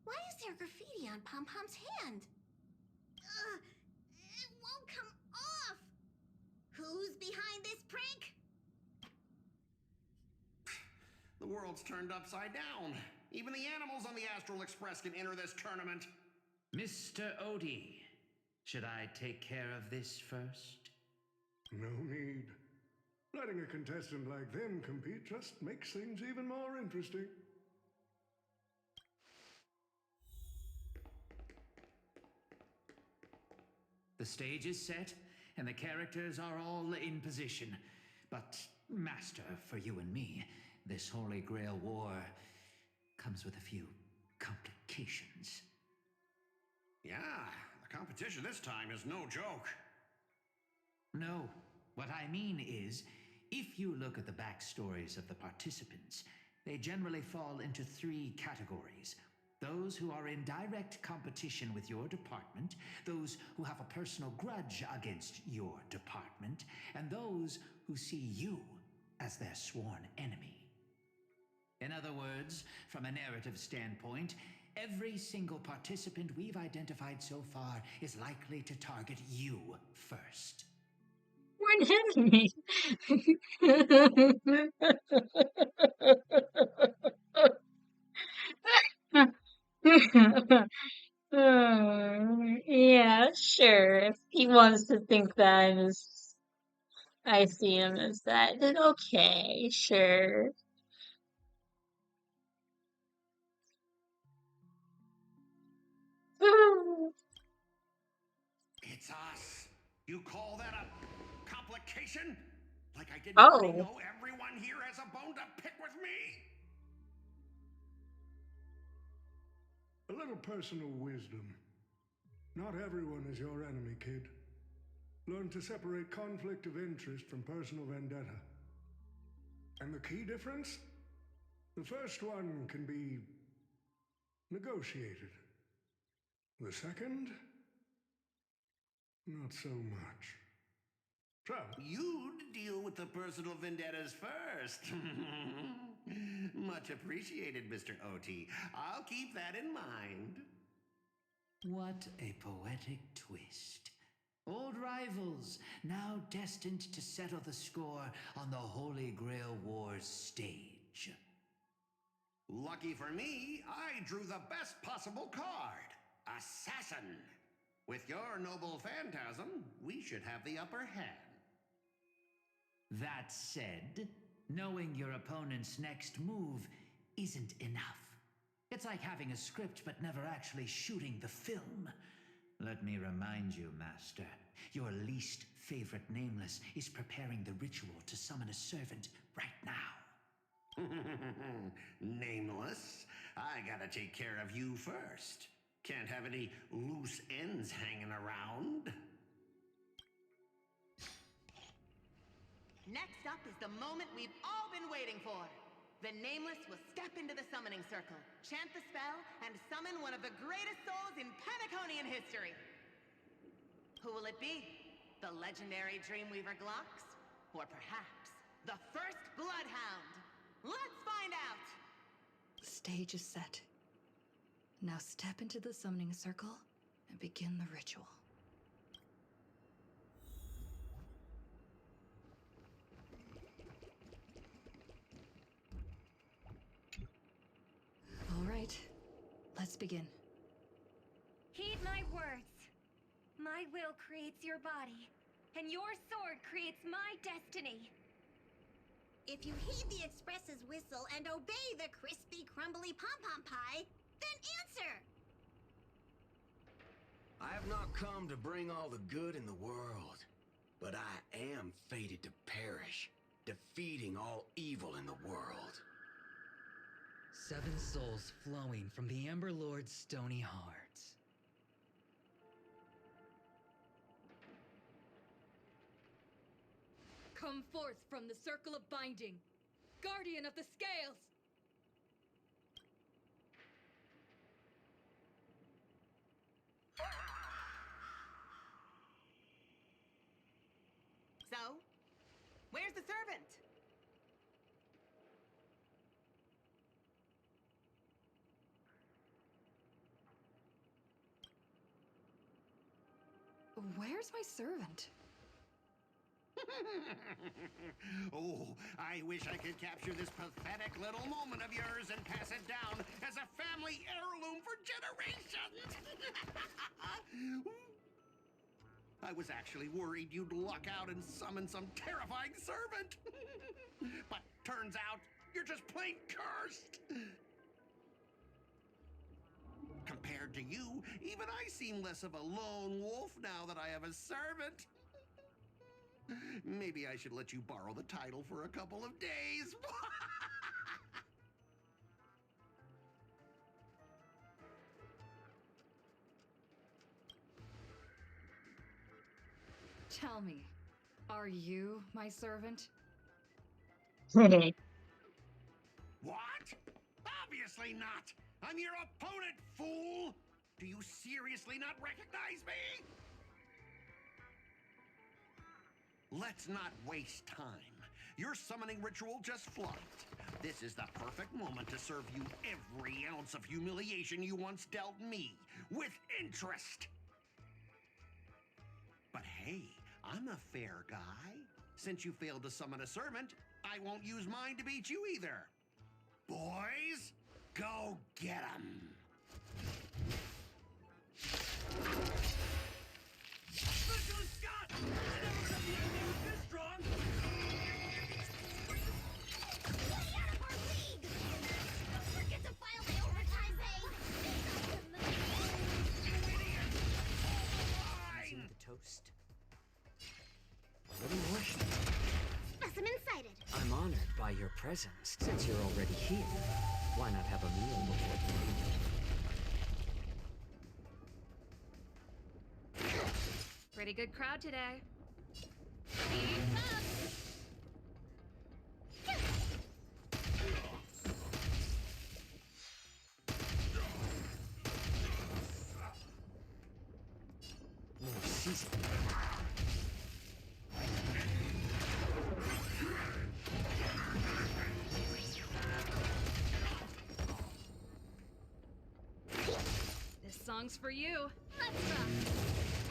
why is there graffiti on Pom-Pom's hand? It won't come off! Who's behind this prank? The world's turned upside down. Even the animals on the Astral Express can enter this tournament. Mr. Odie, should I take care of this first? No need. Letting a contestant like them compete just makes things even more interesting. The stage is set, and the characters are all in position. But, Master, for you and me, this Holy Grail War comes with a few complications. Yeah, the competition this time is no joke. No, what I mean is, if you look at the backstories of the participants, they generally fall into 3 categories. Those who are in direct competition with your department, those who have a personal grudge against your department, and those who see you as their sworn enemy. In other words, from a narrative standpoint, every single participant we've identified so far is likely to target you first. We're an enemy. Yeah, sure. If he wants to think that is, I see him as that, then okay, sure. It's us. You call that a complication? Like I didn't Oh. already know everyone here has a bone to pick with me? A little personal wisdom. Not everyone is your enemy, kid. Learn to separate conflict of interest from personal vendetta. And the key difference? The first one can be negotiated. The second? Not so much. So, You'd deal with the personal vendettas first. Much appreciated, Mr. OT. I'll keep that in mind. What a poetic twist. Old rivals, now destined to settle the score on the Holy Grail War's stage. Lucky for me, I drew the best possible card. Assassin. With your noble phantasm, we should have the upper hand. That said, knowing your opponent's next move isn't enough. It's like having a script but never actually shooting the film. Let me remind you, Master, your least favorite Nameless is preparing the ritual to summon a servant right now. Nameless, I gotta take care of you first. Can't have any loose ends hanging around. Next up is the moment we've all been waiting for. The Nameless will step into the summoning circle, chant the spell, and summon one of the greatest souls in Penaconian history. Who will it be? The legendary Dreamweaver Glocks? Or perhaps the first Bloodhound? Let's find out! The stage is set. Now step into the summoning circle and begin the ritual. All right, let's begin. Heed my words. My will creates your body, and your sword creates my destiny. If you heed the Express's whistle and obey the crispy, crumbly pom-pom pie, then answer! I have not come to bring all the good in the world, but I am fated to perish, defeating all evil in the world. 7 souls flowing from the Ember Lord's stony heart. Come forth from the circle of binding, guardian of the scales! So, where's the servant? Where's my servant? Oh, I wish I could capture this pathetic little moment of yours and pass it down as a family heirloom for generations. I was actually worried you'd luck out and summon some terrifying servant. But turns out you're just plain cursed. Compared to you, even I seem less of a lone wolf now that I have a servant. Maybe I should let you borrow the title for a couple of days. Tell me, are you my servant? What? Obviously not! I'm your opponent, fool! Do you seriously not recognize me? Let's not waste time. Your summoning ritual just flopped. This is the perfect moment to serve you every ounce of humiliation you once dealt me, with interest. But hey, I'm a fair guy. Since you failed to summon a servant, I won't use mine to beat you either. Boys, go get 'em! Specialist Scott! I never said the enemy was this strong! Stay out of our league! Don't forget to file the overtime pay! Using the toast. A little more. Specimen sighted. I'm honored by your presence. Since you're already here, why not have a meal before the meeting? Pretty good crowd today. Keep up! More season. This song's for you. Let's rock!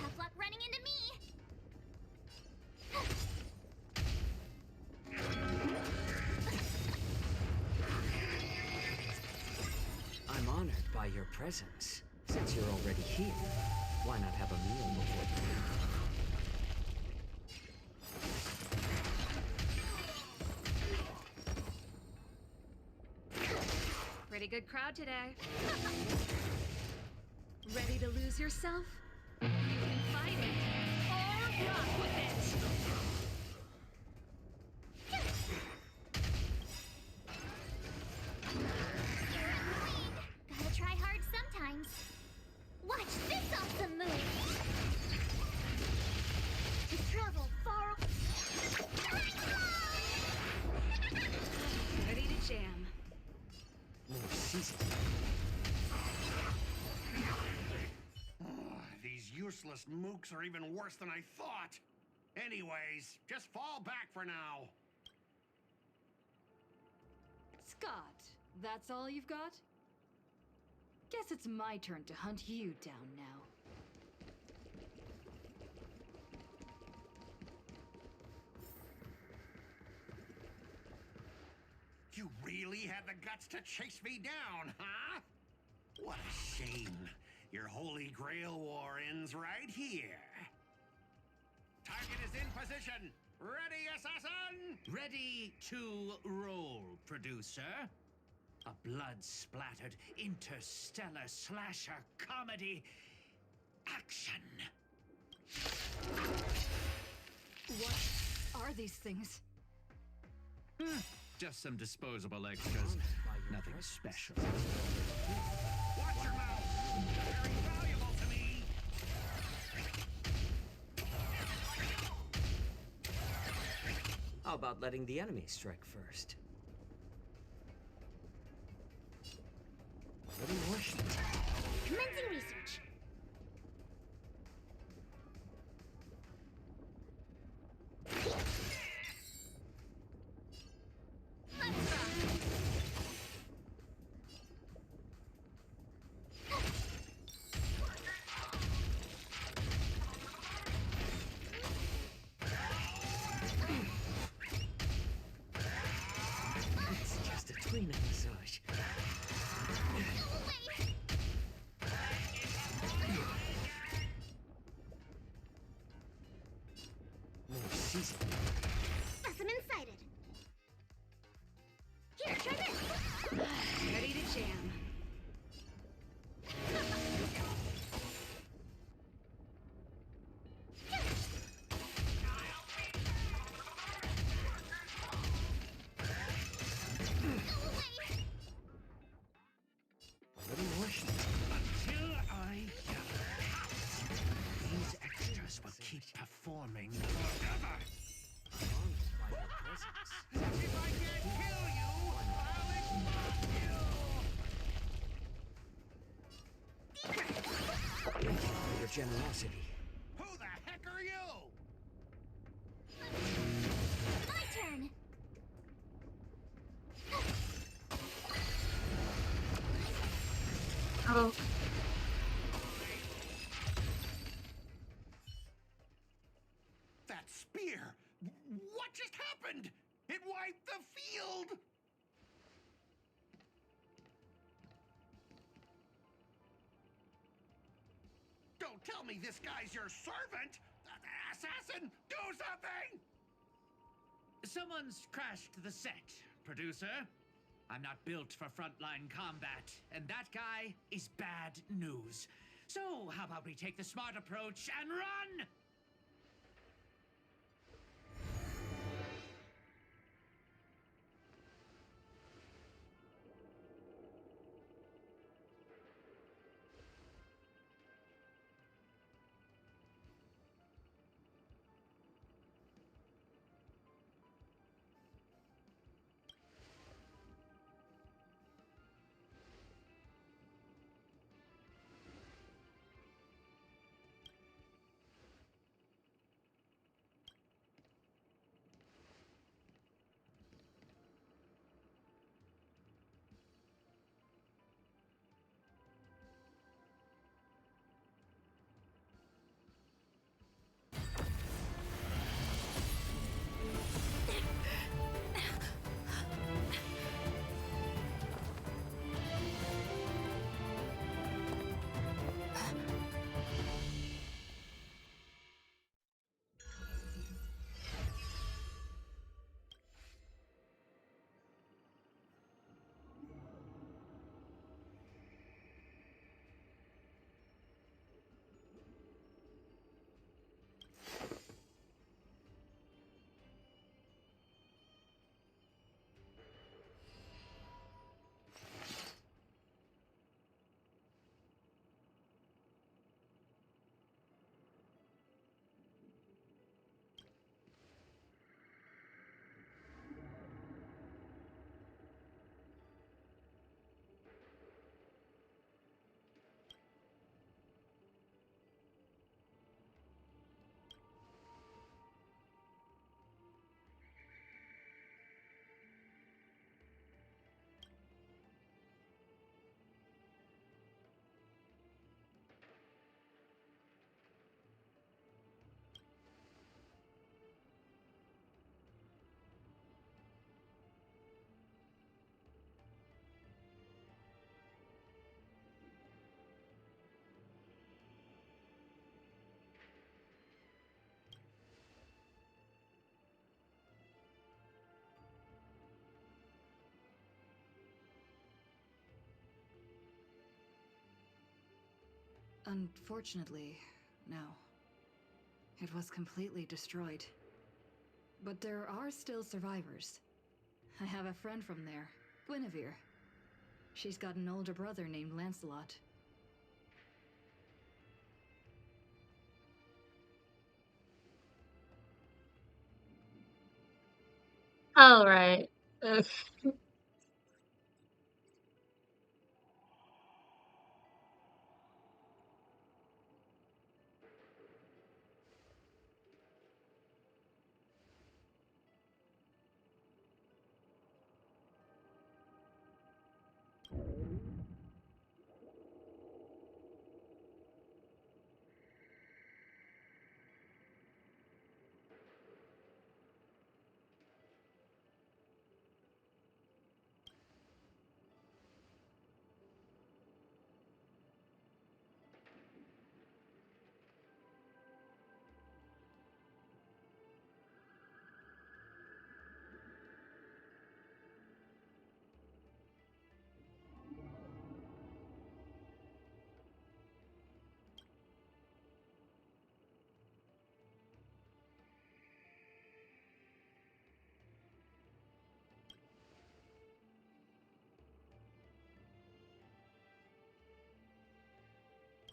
Tough luck running into me! I'm honored by your presence. Since you're already here, why not have a meal before the meeting? Pretty good crowd today. Ready to lose yourself? You can fight it, or rock with it! Gotta try hard sometimes. Watch this awesome move! To travel far... useless mooks are even worse than I thought. Anyways, just fall back for now. Scott, that's all you've got? Guess it's my turn to hunt you down now. You really had the guts to chase me down, huh? What a shame. Your Holy Grail war ends right here. Target is in position. Ready, assassin? Ready to roll, producer. A blood-splattered interstellar slasher comedy action. What are these things? Just some disposable extras. Nothing special. Watch your mouth. Very valuable to me. How about letting the enemy strike first? What do you wish? Commencing research. It's just a tweener massage. More season. Specimen sighted. Here, try this. Ready to jam. What do you wish? Until I these extras will keep performing forever. By your presence. If I can't kill you, I'll Thank you for your generosity. Who the heck are you? My turn. Oh. That spear! What just happened? It wiped the field! Don't tell me this guy's your servant! Assassin, do something! Someone's crashed the set, producer. I'm not built for frontline combat, and that guy is bad news. So, how about we take the smart approach and run? Unfortunately, no. It was completely destroyed. But there are still survivors. I have a friend from there, Guinevere. She's got an older brother named Lancelot. All right. Ugh.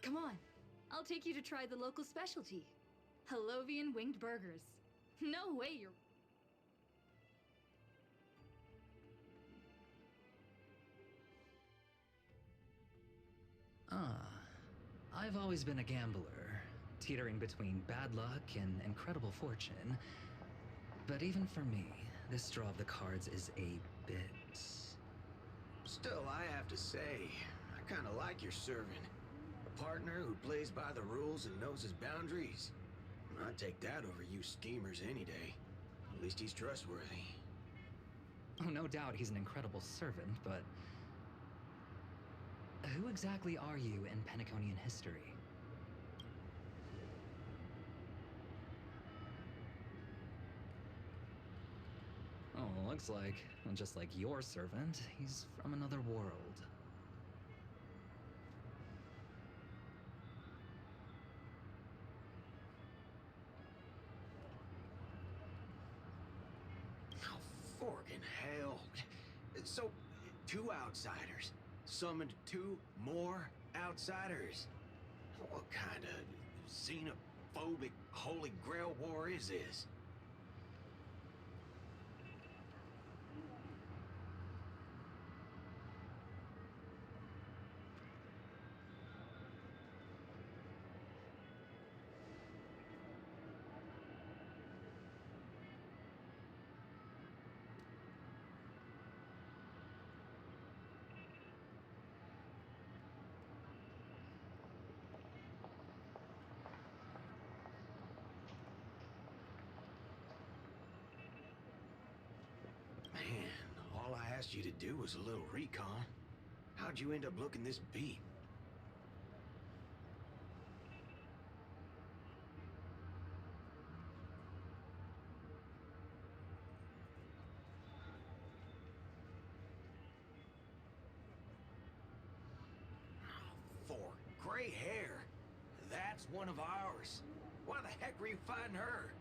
Come on, I'll take you to try the local specialty. Halovian winged burgers. No way you're... I've always been a gambler, teetering between bad luck and incredible fortune. But even for me, this draw of the cards is a bit... Still, I have to say, I kind of like your servant. A partner who plays by the rules and knows his boundaries. I'd take that over you schemers any day. At least he's trustworthy. Oh, no doubt he's an incredible servant, but... who exactly are you in Penaconian history? Oh, looks like, just like your servant, he's from another world. Oh, forkin' hell. So, 2 outsiders summoned 2 more outsiders? What kind of xenophobic Holy Grail war is this? Man, all I asked you to do was a little recon. How'd you end up looking this beat? For gray hair. That's one of ours. Why the heck were you fighting her?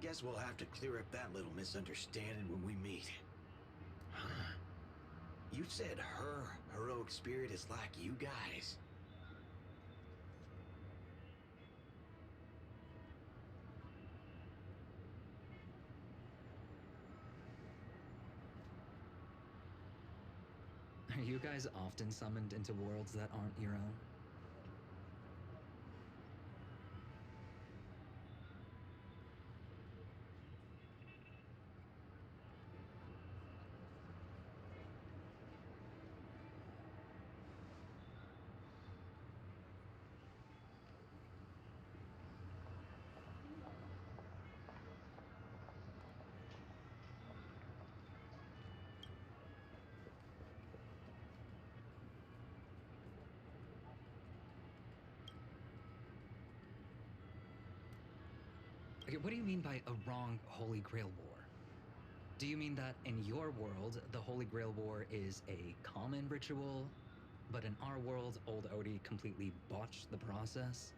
Guess we'll have to clear up that little misunderstanding when we meet. You said her heroic spirit is like you guys. Are you guys often summoned into worlds that aren't your own? Okay, what do you mean by a wrong Holy Grail war? Do you mean that in your world, the Holy Grail War is a common ritual, but in our world, old Odie completely botched the process?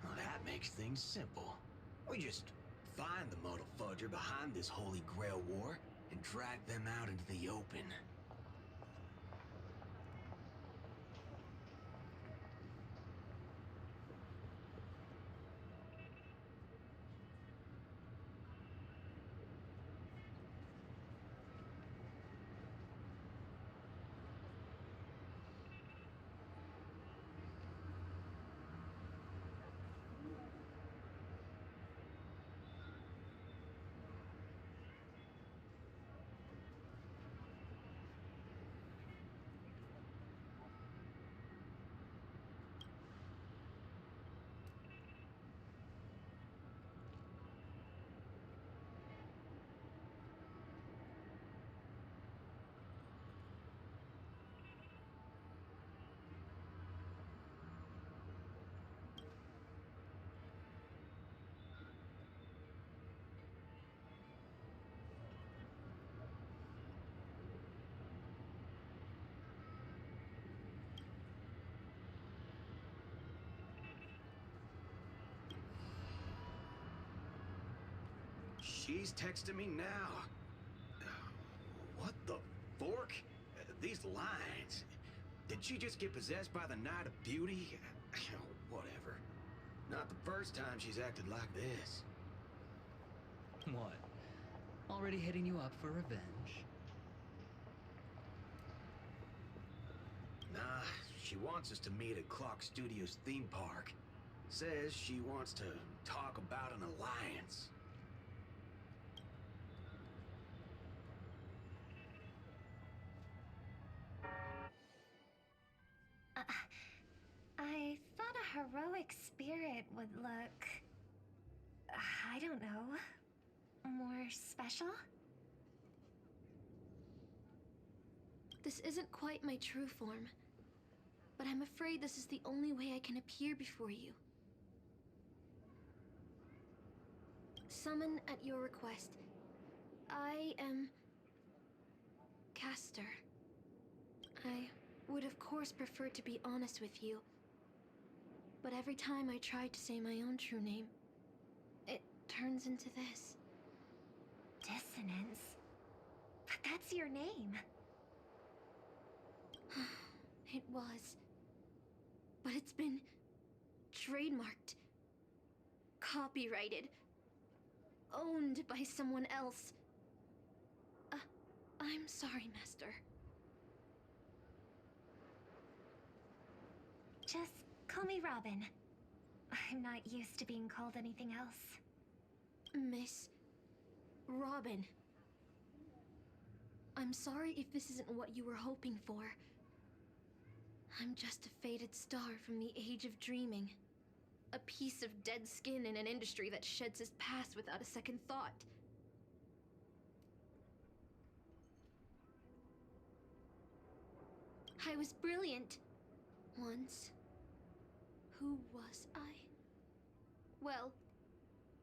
Well, that makes things simple. We just find the Muddle Fudger behind this Holy Grail War and drag them out into the open. She's texting me now. What the fork? These lines. Did she just get possessed by the Night of Beauty? Whatever. Not the first time she's acted like this. What? Already hitting you up for revenge? Nah, she wants us to meet at Clock Studios theme park. Says she wants to talk about an alliance. I thought a heroic spirit would look... I don't know... more special? This isn't quite my true form, but I'm afraid this is the only way I can appear before you. Summon at your request. I am... Castor. I would of course prefer to be honest with you, but every time I try to say my own true name, it turns into this. Dissonance? But that's your name. It was. But it's been trademarked, copyrighted, owned by someone else. I'm sorry, Master. Just call me Robin. I'm not used to being called anything else. Miss Robin. I'm sorry if this isn't what you were hoping for. I'm just a faded star from the age of dreaming. A piece of dead skin in an industry that sheds its past without a second thought. I was brilliant. Once. Who was I? Well,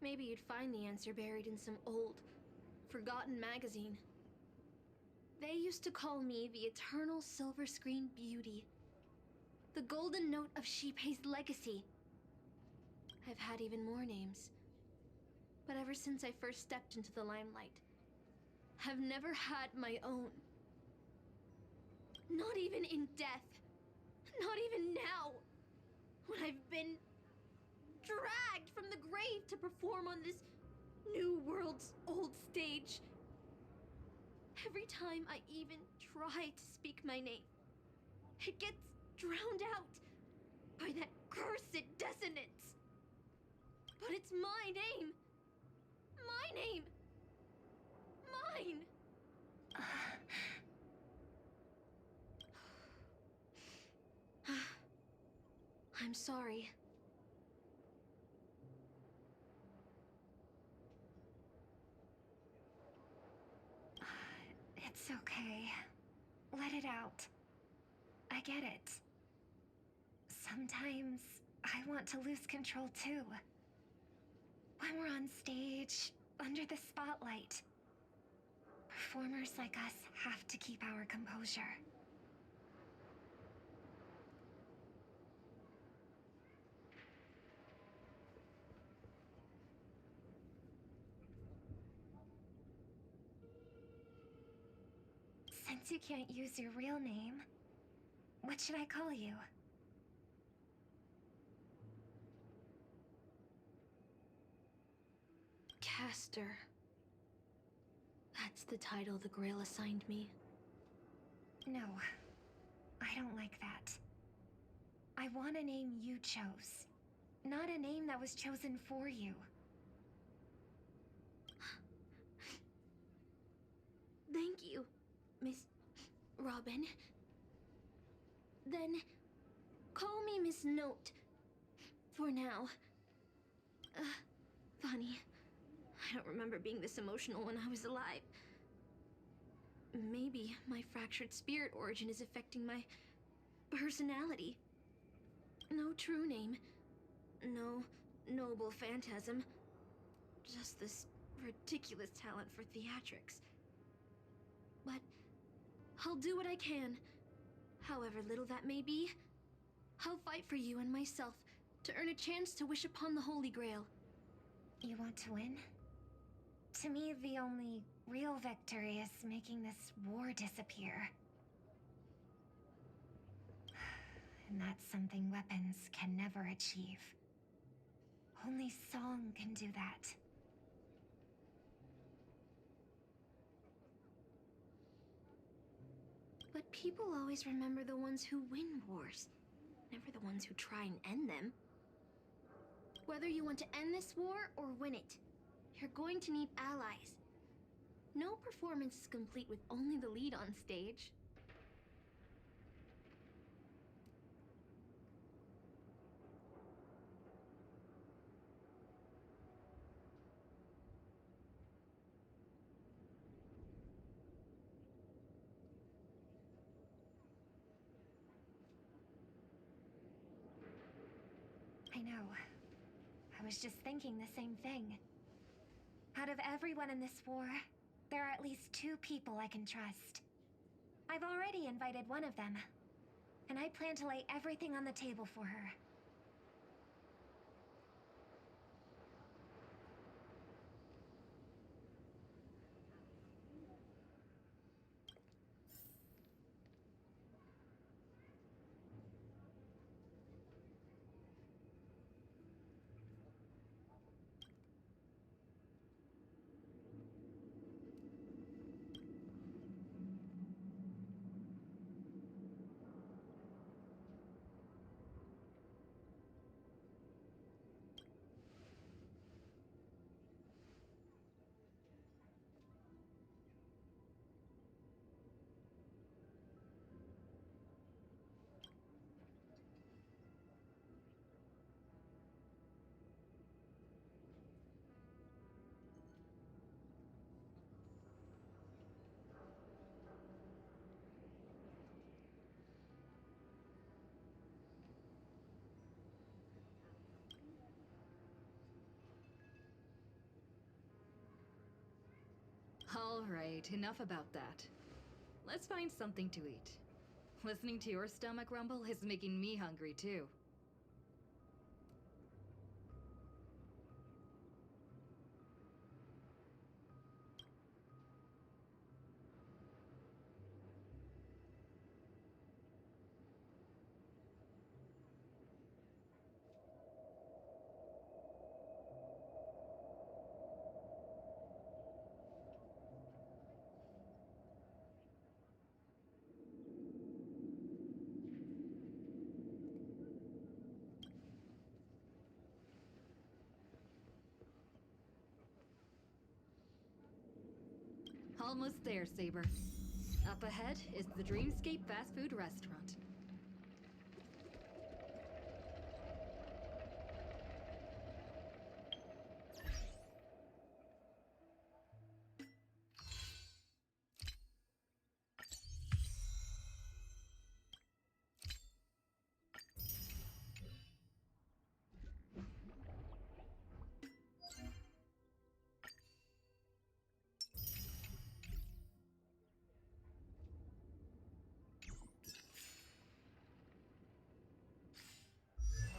maybe you'd find the answer buried in some old, forgotten magazine. They used to call me the Eternal Silver Screen Beauty. The Golden Note of Shipei's legacy. I've had even more names. But ever since I first stepped into the limelight, I've never had my own. Not even in death. Not even now. When I've been dragged from the grave. brave to perform on this new world's old stage. Every time I even try to speak my name, it gets drowned out by that cursed dissonance. But it's my name. My name. Mine. I'm sorry. It's okay. Let it out. I get it. Sometimes I want to lose control too. When we're on stage, under the spotlight, performers like us have to keep our composure. Since you can't use your real name, what should I call you? Castor. That's the title the Grail assigned me. No, I don't like that. I want a name you chose, not a name that was chosen for you. Thank you, Miss Robin. Then, call me Miss Note. For now. Funny. I don't remember being this emotional when I was alive. Maybe my fractured spirit origin is affecting my personality. No true name. No noble phantasm. Just this ridiculous talent for theatrics. But I'll do what I can. However little that may be, I'll fight for you and myself to earn a chance to wish upon the Holy Grail. You want to win? To me, the only real victory is making this war disappear. And that's something weapons can never achieve. Only song can do that. But people always remember the ones who win wars, never the ones who try and end them. Whether you want to end this war or win it, you're going to need allies. No performance is complete with only the lead on stage. I know. I was just thinking the same thing. Out of everyone in this war, there are at least 2 people I can trust. I've already invited one of them, and I plan to lay everything on the table for her. All right, enough about that. Let's find something to eat. Listening to your stomach rumble is making me hungry too. Almost there, Saber. Up ahead is the Dreamscape fast food restaurant.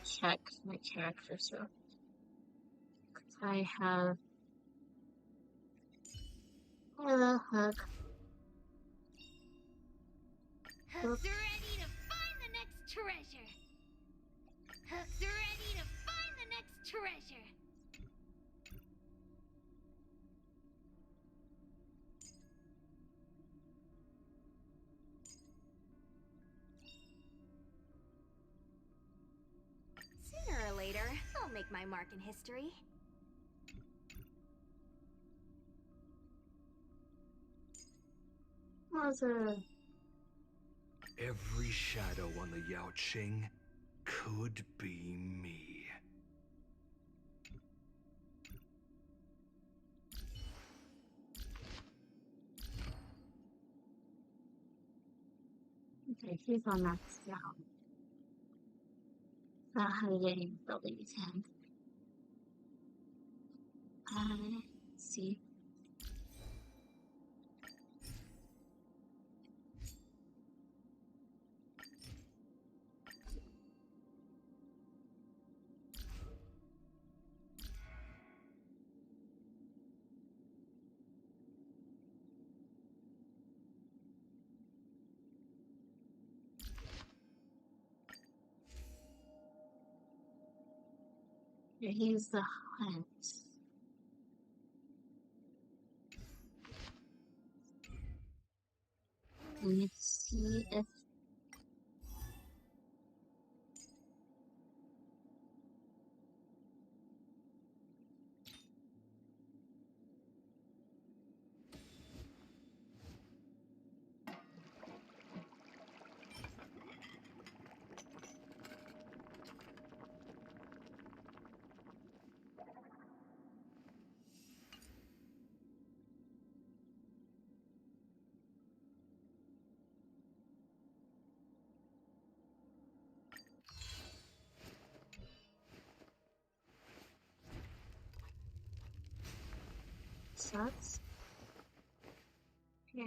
Check my characters real quick. I have. Where the heck? Hook's ready to find the next treasure. Hook's ready to find the next treasure. Sooner or later, I'll make my mark in history. Mother. Every shadow on the Yao Qing could be me. Okay, he's on that scout. Not how to get any buildings in. See. He's the hunt. Let's see if sucks. Yeah.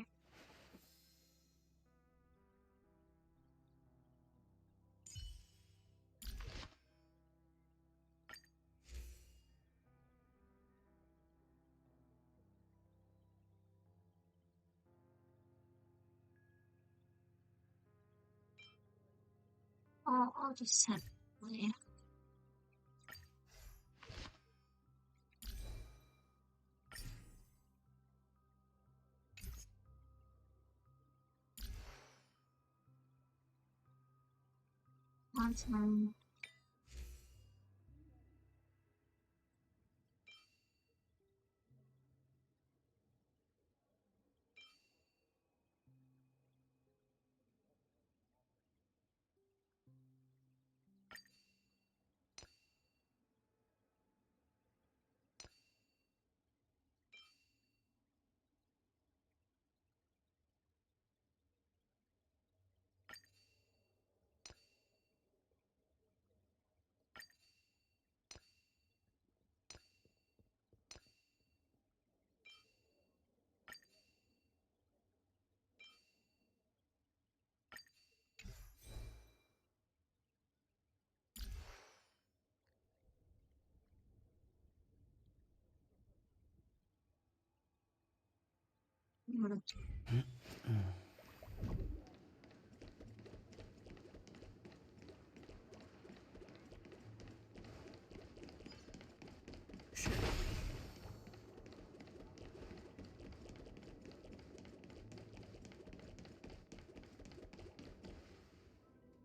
I'll just send it. One time.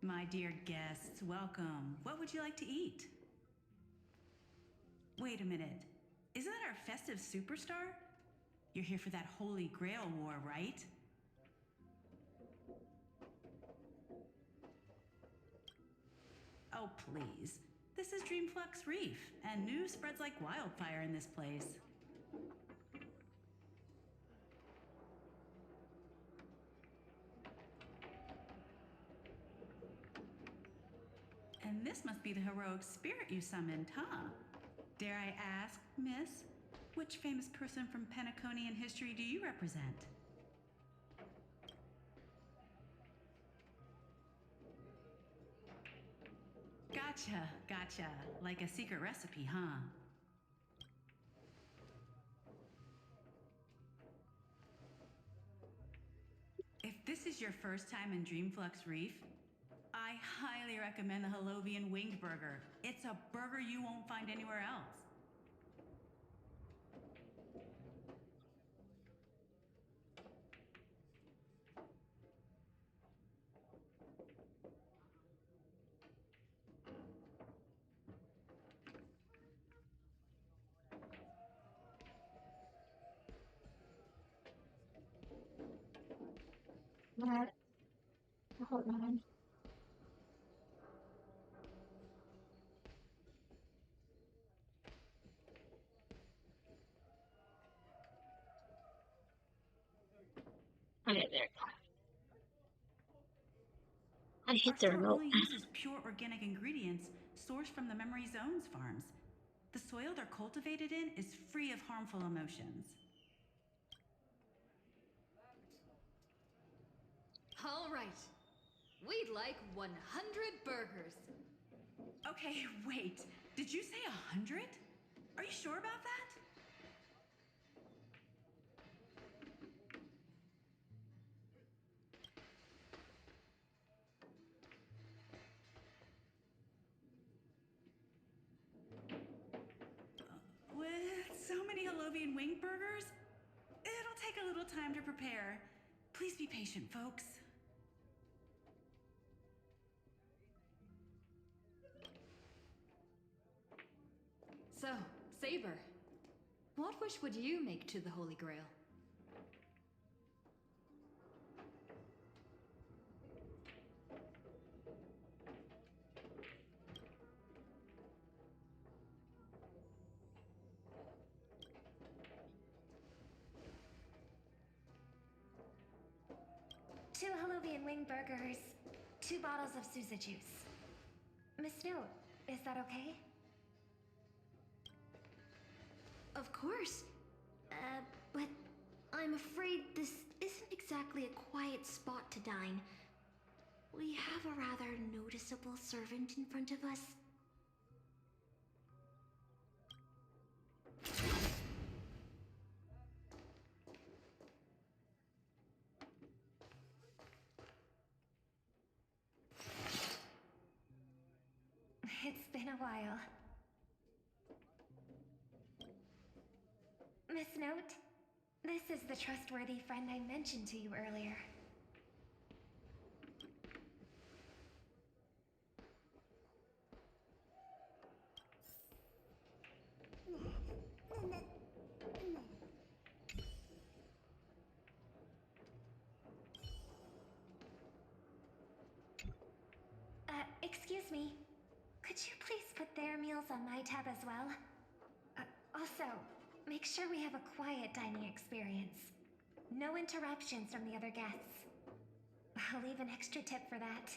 My dear guests, welcome. What would you like to eat? Wait a minute. Isn't that our festive superstar? You're here for that Holy Grail War, right? Oh, please. This is Dreamflux Reef, and news spreads like wildfire in this place. And this must be the heroic spirit you summoned, huh? Dare I ask, miss, which famous person from Penaconian history do you represent? Gotcha. Like a secret recipe, huh? If this is your first time in Dreamflux Reef, I highly recommend the Halovian Winged Burger. It's a burger you won't find anywhere else. What? Hold on. Okay, there we go. I hit the Our store remote. only uses pure organic ingredients sourced from the Memory Zones farms. The soil they're cultivated in is free of harmful emotions. All right. We'd like 100 burgers. Okay, wait. Did you say 100? Are you sure about that? With so many Halovian wing burgers, it'll take a little time to prepare. Please be patient, folks. So, Saber, what wish would you make to the Holy Grail? Two Halovian wing burgers, 2 bottles of Sousa juice. Miss Snow, is that okay? Of course. But I'm afraid this isn't exactly a quiet spot to dine. We have a rather noticeable servant in front of us. It's been a while. Miss Note, this is the trustworthy friend I mentioned to you earlier. Excuse me. Could you please put their meals on my tab as well? Also, make sure we have a quiet dining experience. No interruptions from the other guests. I'll leave an extra tip for that.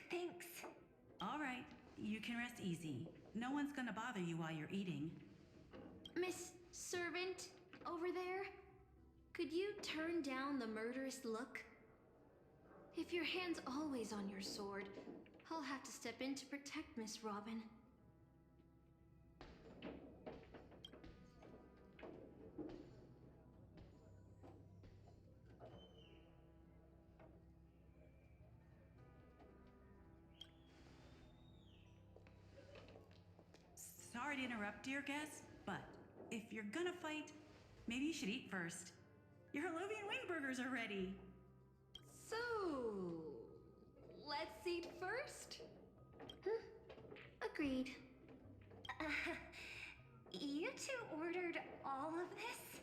Thanks. All right, you can rest easy. No one's gonna bother you while you're eating. Miss Servant, over there? Could you turn down the murderous look? If your hand's always on your sword, I'll have to step in to protect Miss Robin. Sorry to interrupt, dear guest, but if you're gonna fight, maybe you should eat first. Your Halovian wing burgers are ready. So, let's eat first? Agreed. You two ordered all of this?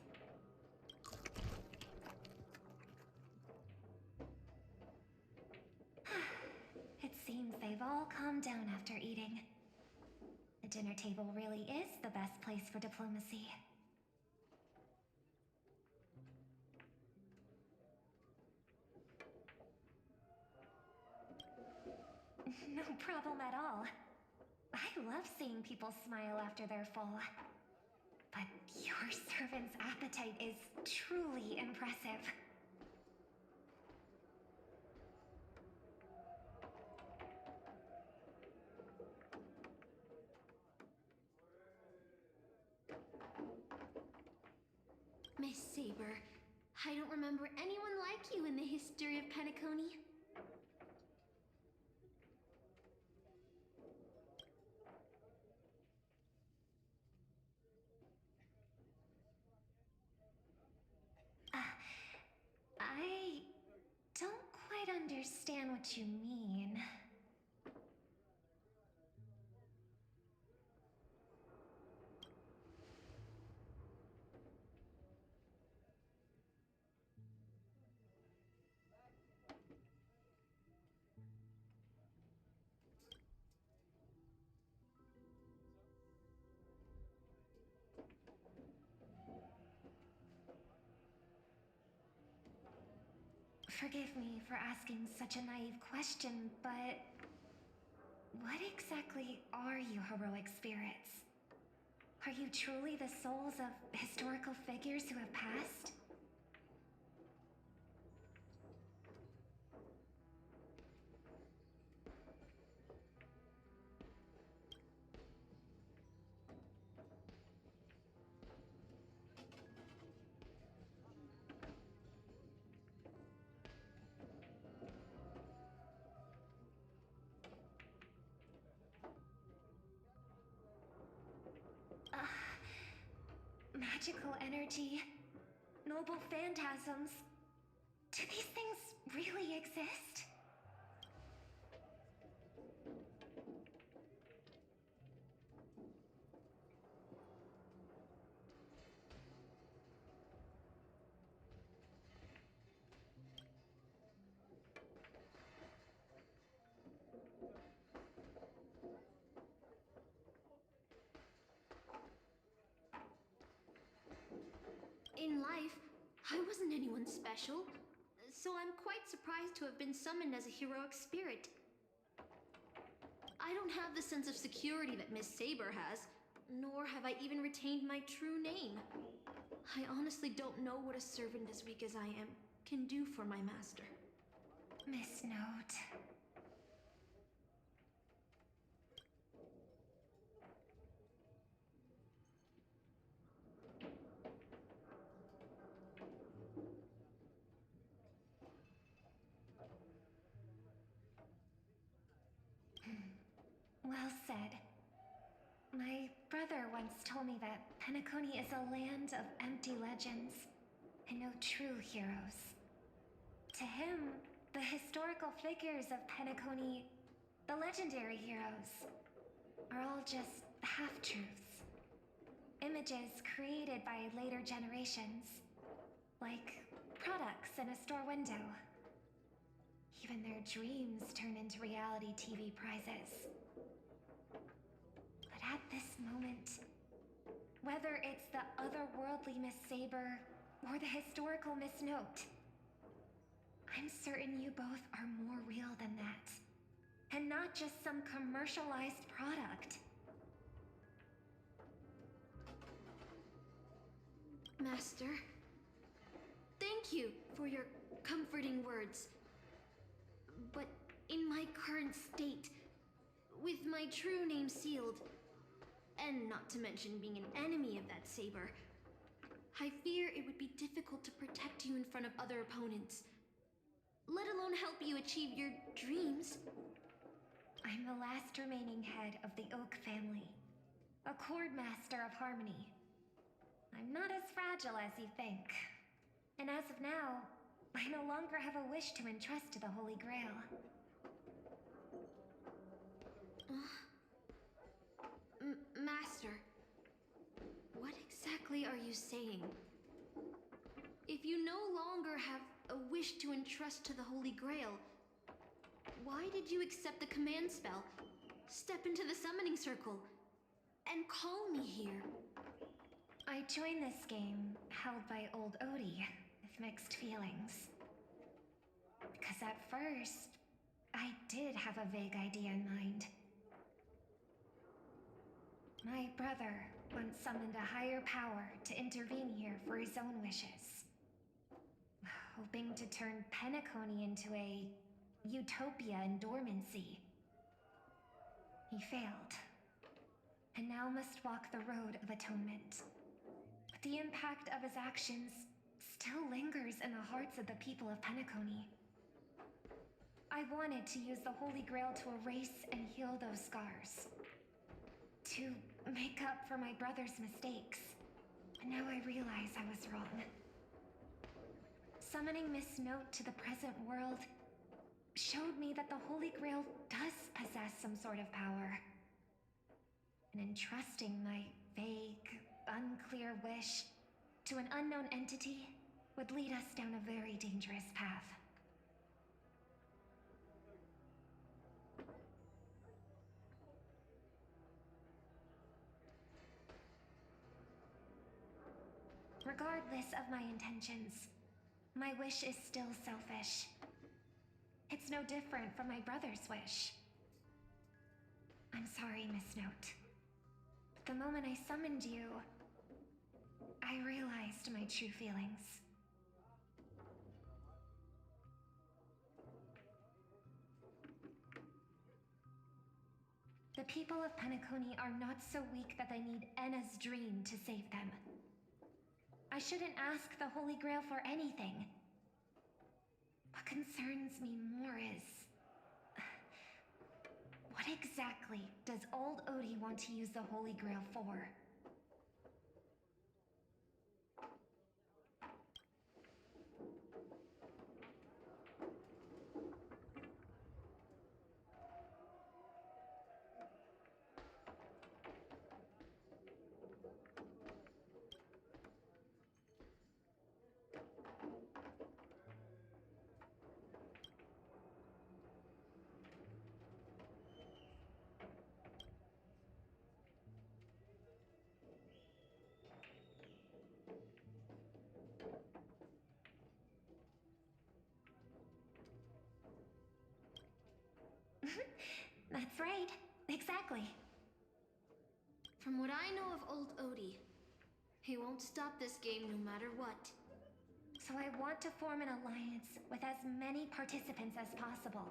all calmed down after eating. The dinner table really is the best place for diplomacy. No problem at all. I love seeing people smile after they're full. But your servant's appetite is truly impressive. Miss Saber, I don't remember anyone like you in the history of Penacony. I don't quite understand what you mean. Forgive me for asking such a naive question, but what exactly are you heroic spirits? Are you truly the souls of historical figures who have passed? Magical energy, noble phantasms. Do these things really exist? In life, I wasn't anyone special, so I'm quite surprised to have been summoned as a heroic spirit. I don't have the sense of security that Miss Saber has, nor have I even retained my true name. I honestly don't know what a servant as weak as I am can do for my master. Miss Note. Well said. My brother once told me that Penacony is a land of empty legends and no true heroes. To him, the historical figures of Penacony, the legendary heroes, are all just half-truths. Images created by later generations, like products in a store window. Even their dreams turn into reality TV prizes. But at this moment, whether it's the otherworldly Miss Saber or the historical Miss Note, I'm certain you both are more real than that. And not just some commercialized product. Master, thank you for your comforting words. But in my current state, with my true name sealed, and not to mention being an enemy of that saber, I fear it would be difficult to protect you in front of other opponents, let alone help you achieve your dreams. I'm the last remaining head of the Oak family, a Chord Master of Harmony. I'm not as fragile as you think. And as of now, I no longer have a wish to entrust to the Holy Grail. Master, what exactly are you saying? If you no longer have a wish to entrust to the Holy Grail, Why did you accept the command spell, step into the summoning circle, and call me here? I joined this game held by old Odie with mixed feelings. Because at first, I did have a vague idea in mind. My brother once summoned a higher power to intervene here for his own wishes, hoping to turn Penacony into a utopia in dormancy. He failed, and now must walk the road of atonement. But the impact of his actions still lingers in the hearts of the people of Penacony. I wanted to use the Holy Grail to erase and heal those scars, to make up for my brother's mistakes. But now I realize I was wrong. Summoning Miss Note to the present world showed me that the Holy Grail does possess some sort of power. And entrusting my vague, unclear wish to an unknown entity would lead us down a very dangerous path. Regardless of my intentions, my wish is still selfish. It's no different from my brother's wish. I'm sorry, Miss Note. The moment I summoned you, I realized my true feelings. The people of Penacony are not so weak that they need Enna's dream to save them. I shouldn't ask the Holy Grail for anything. What concerns me more is... what exactly does old Odie want to use the Holy Grail for? That's right. Exactly. From what I know of old Odie, he won't stop this game no matter what. So I want to form an alliance with as many participants as possible.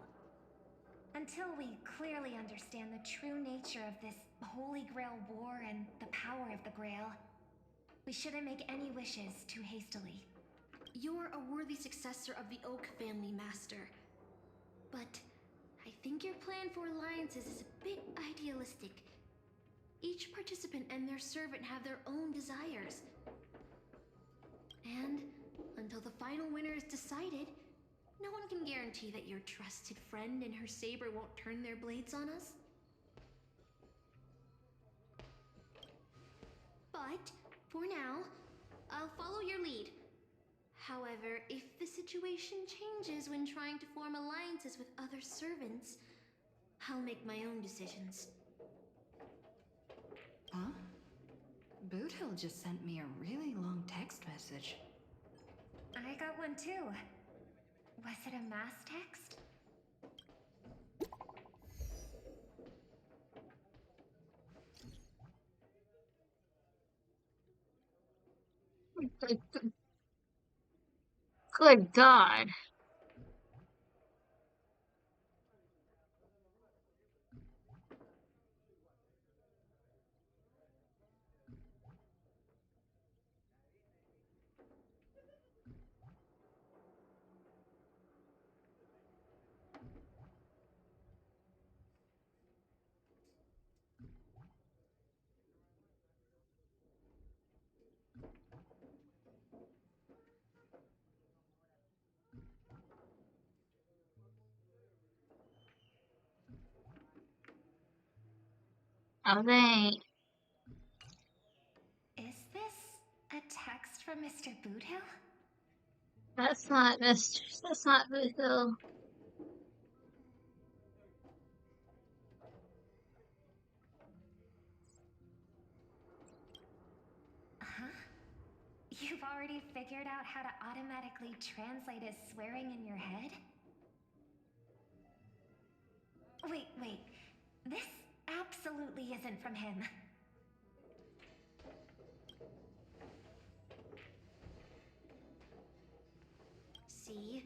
Until we clearly understand the true nature of this Holy Grail war and the power of the Grail, we shouldn't make any wishes too hastily. You're a worthy successor of the Oak family, Master. But I think your plan for alliances is a bit idealistic. Each participant and their servant have their own desires. And until the final winner is decided, no one can guarantee that your trusted friend and her saber won't turn their blades on us. But for now, I'll follow your lead. However, if the situation changes when trying to form alliances with other servants, I'll make my own decisions. Huh? Boothill just sent me a really long text message. I got one too. Was it a mass text? Good God. Oh, dang. Is this a text from Mr. Boothill? That's not Boothill. You've already figured out how to automatically translate his swearing in your head? Wait. This absolutely isn't from him. See?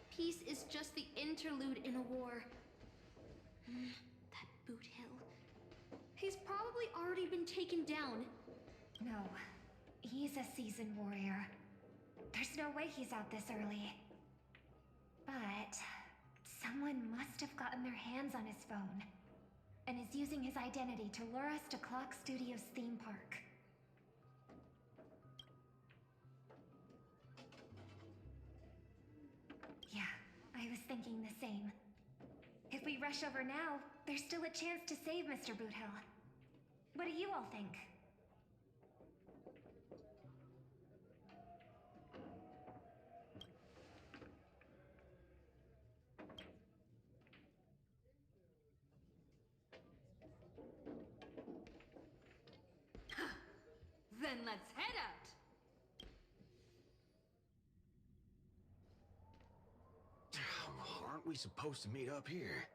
Peace is just the interlude in a war. That Boot Hill. He's probably already been taken down. No, he's a seasoned warrior. There's no way he's out this early. But someone must have gotten their hands on his phone and is using his identity to lure us to Clock Studios theme park. Yeah, I was thinking the same. If we rush over now, there's still a chance to save Mr. Boothill. What do you all think? Then let's head out! Aren't we supposed to meet up here?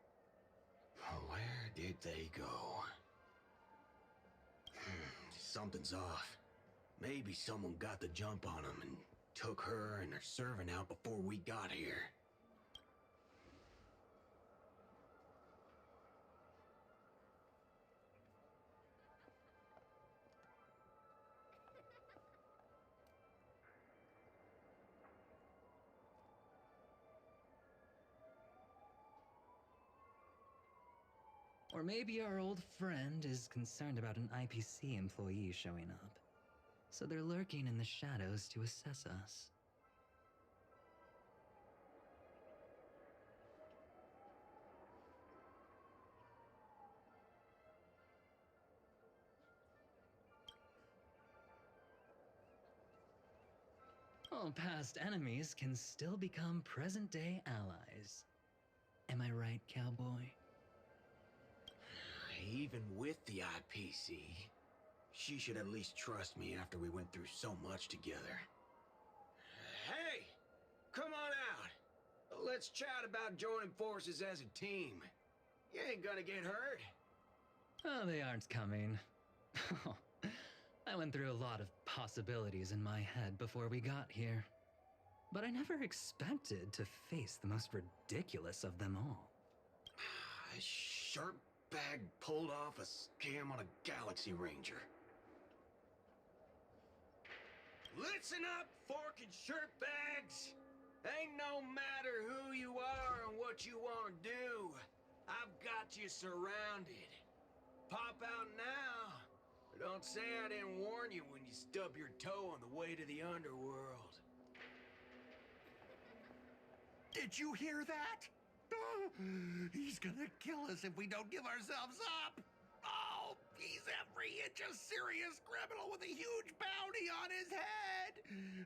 Where did they go? Something's off. Maybe someone got the jump on them and took her and her servant out before we got here. Or maybe our old friend is concerned about an IPC employee showing up. So they're lurking in the shadows to assess us. Oh, past enemies can still become present-day allies. Am I right, cowboy? Even with the IPC, she should at least trust me after we went through so much together. Hey! Come on out! Let's chat about joining forces as a team. You ain't gonna get hurt. Oh, they aren't coming. I went through a lot of possibilities in my head before we got here. But I never expected to face the most ridiculous of them all. A sharp bag pulled off a scam on a Galaxy Ranger. Listen up, fork and shirt bags! Ain't no matter who you are and what you want to do, I've got you surrounded. Pop out now, but don't say I didn't warn you when you stub your toe on the way to the underworld. Did you hear that? Oh, he's gonna kill us if we don't give ourselves up. Oh, he's every inch a serious criminal with a huge bounty on his head.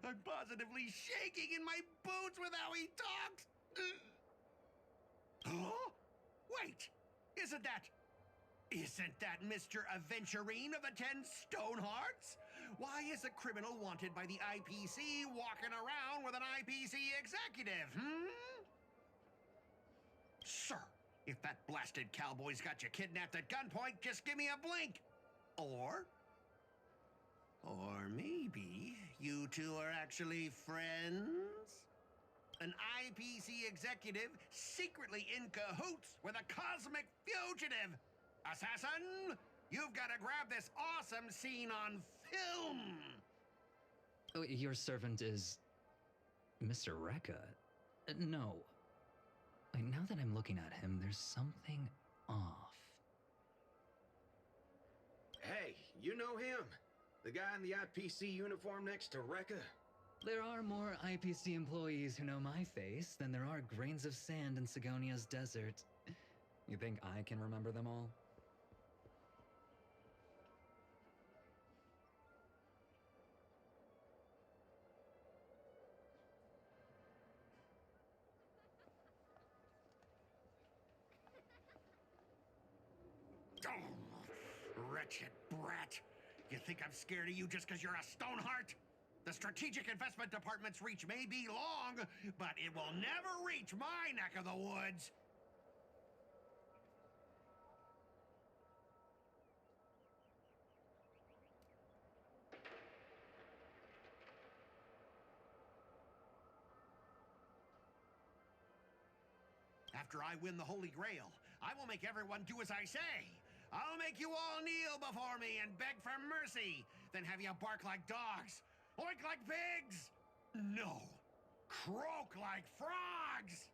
I'm positively shaking in my boots with how he talks. Huh? Wait, isn't that Mr. Aventurine of the 10 Stonehearts? Why is a criminal wanted by the IPC walking around with an IPC executive, Sir, if that blasted cowboy's got you kidnapped at gunpoint, just give me a blink. Or maybe you two are actually friends? An IPC executive secretly in cahoots with a cosmic fugitive. Assassin, you've got to grab this awesome scene on film. Oh, your servant is Mr. Rekka? No. Wait, now that I'm looking at him, there's something off. Hey, you know him? The guy in the IPC uniform next to Rekka? There are more IPC employees who know my face than there are grains of sand in Sigonia's desert. You think I can remember them all? Oh, wretched brat. You think I'm scared of you just because you're a Stoneheart? The Strategic Investment Department's reach may be long, but it will never reach my neck of the woods. After I win the Holy Grail, I will make everyone do as I say. I'll make you all kneel before me and beg for mercy, then have you bark like dogs, oink like pigs. No, croak like frogs.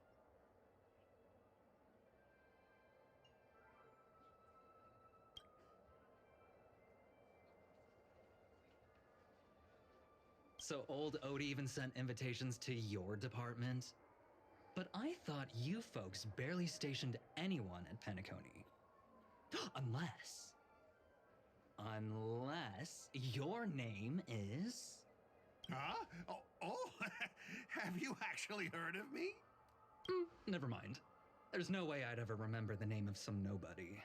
So old Odie even sent invitations to your department? But I thought you folks barely stationed anyone at Penacony. Unless your name is... Huh? Oh, have you actually heard of me? Never mind. There's no way I'd ever remember the name of some nobody.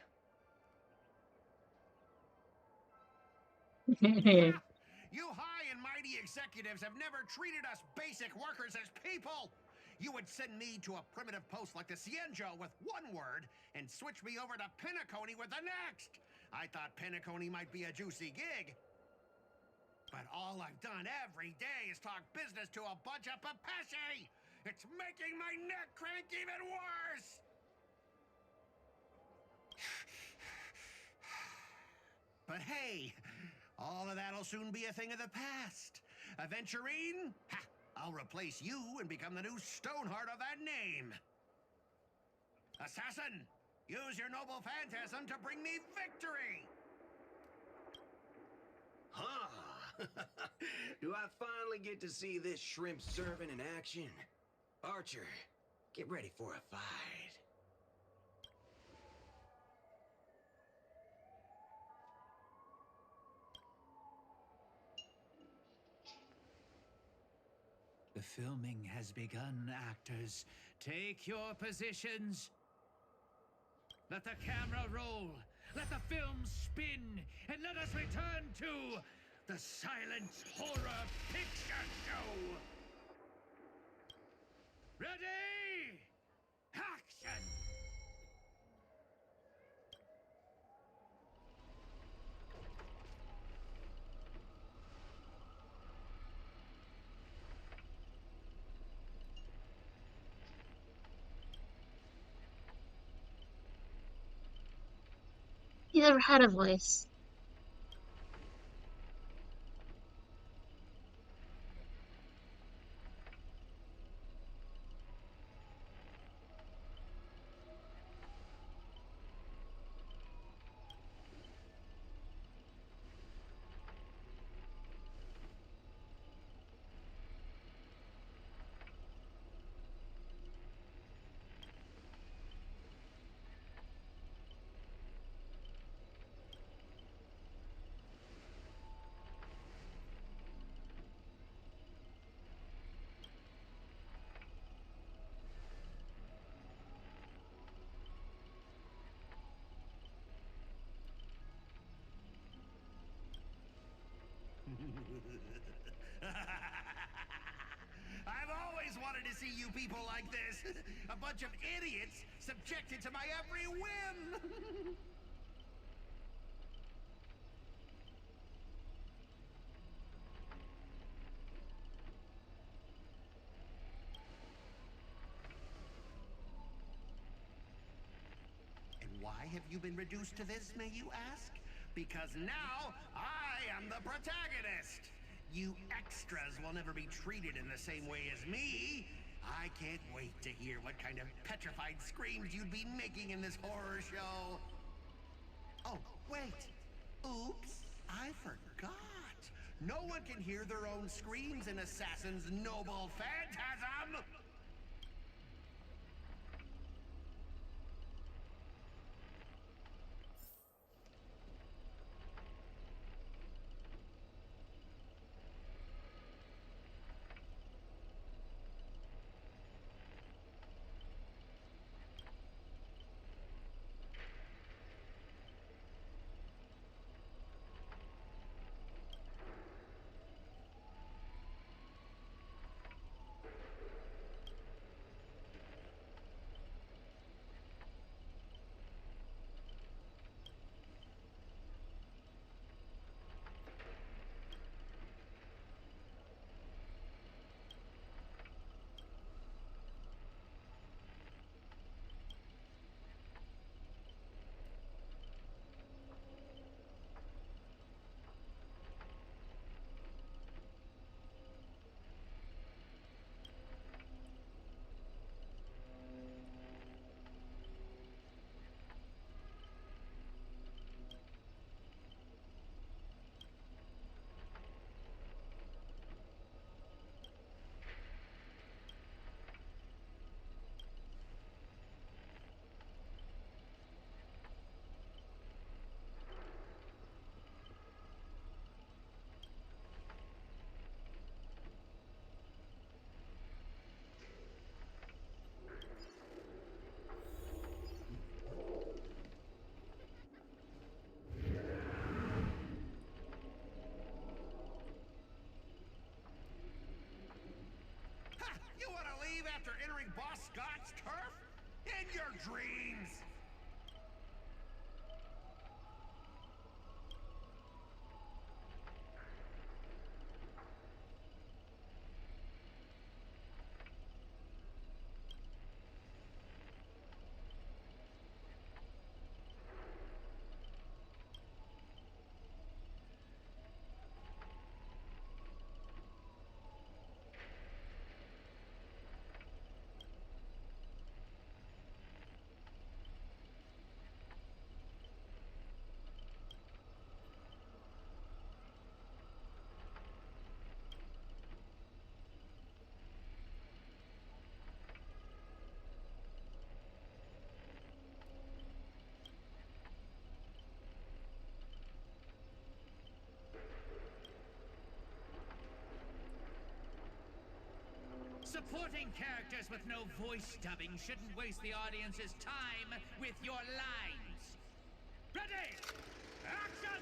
You high and mighty executives have never treated us basic workers as people. You would send me to a primitive post like the Cienjo with one word and switch me over to Penacony with the next. I thought Penacony might be a juicy gig. But all I've done every day is talk business to a bunch of papashi. It's making my neck crank even worse. But hey, all of that'll soon be a thing of the past. Aventurine? Ha! I'll replace you and become the new Stoneheart of that name. Assassin, use your noble phantasm to bring me victory! Huh? Do I finally get to see this shrimp servant in action? Archer, get ready for a fight. The filming has begun, actors. Take your positions. Let the camera roll. Let the film spin. And let us return to the Silent Horror Picture Show. Ready? Action! He never had a voice. I've always wanted to see you people like this. A bunch of idiots subjected to my every whim. And why have you been reduced to this, may you ask? Because now I am the protagonist. You extras will never be treated in the same way as me. I can't wait to hear what kind of petrified screams you'd be making in this horror show. Oh, wait. Oops, I forgot. No one can hear their own screams in Assassin's Noble Phantasm. dreams! Supporting characters with no voice dubbing shouldn't waste the audience's time with your lines. Ready! Action!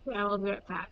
Yeah, we'll be right back.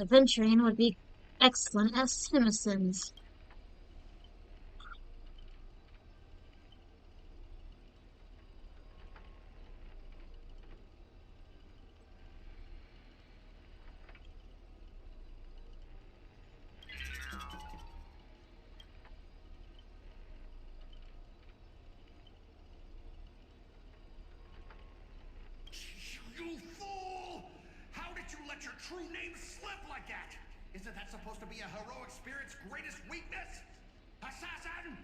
Adventuring would be excellent as Simpsons. You fool! How did you let your true name slip like that? Isn't that supposed to be a heroic spirit's greatest weakness? Assassin!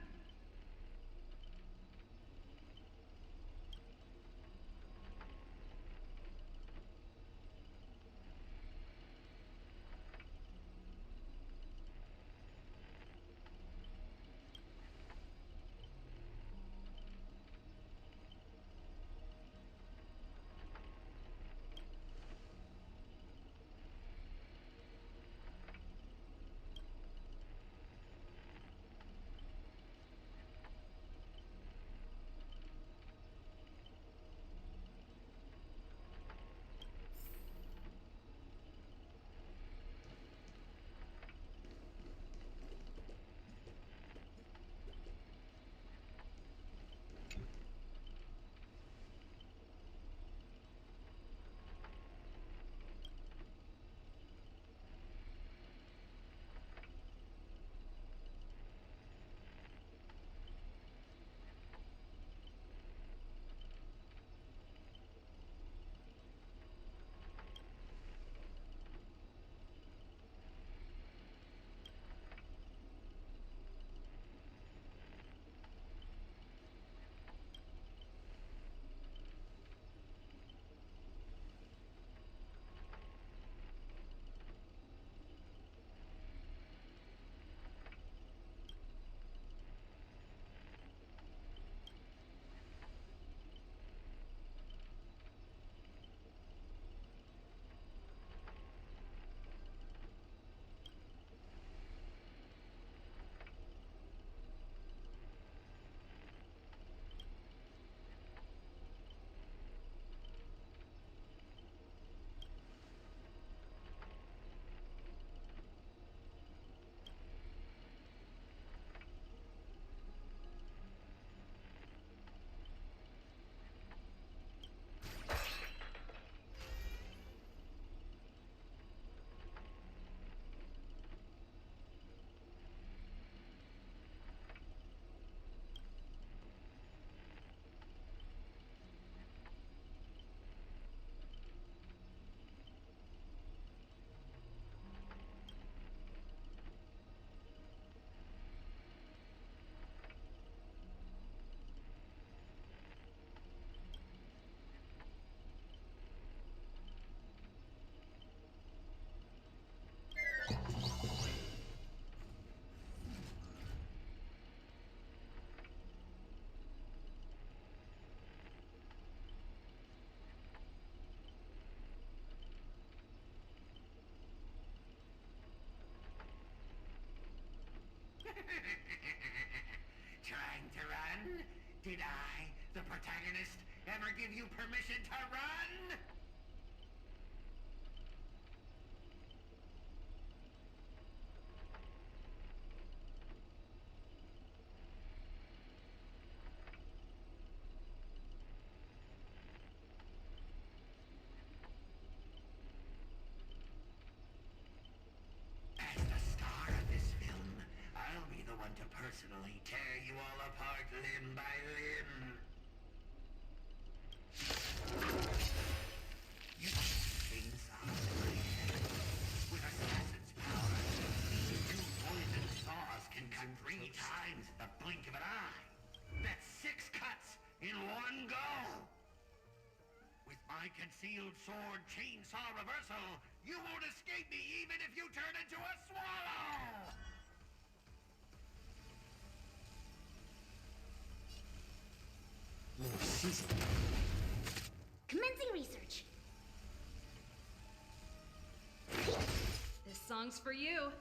Trying to run? Did I, the protagonist, ever give you permission to run? As the star of this film, I'll be the one to personally tear you all apart limb by limb. You chainsaw my head. With assassin's power, these two poison saws can cut 3 times the blink of an eye. That's 6 cuts in one go. With my concealed sword chainsaw reversal, you won't escape me even if you turn into a swallow! Commencing research. This song's for you.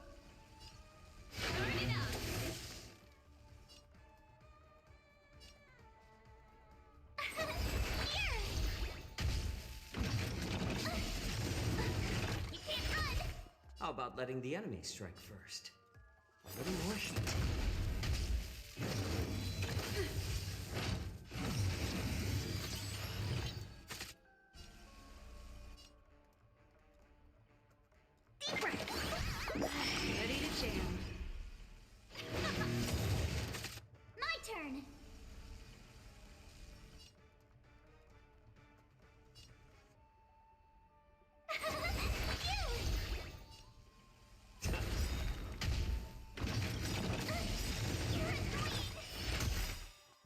Turn it up. I'll about letting the enemy strike first? A little more heat. Ready to jam. My turn!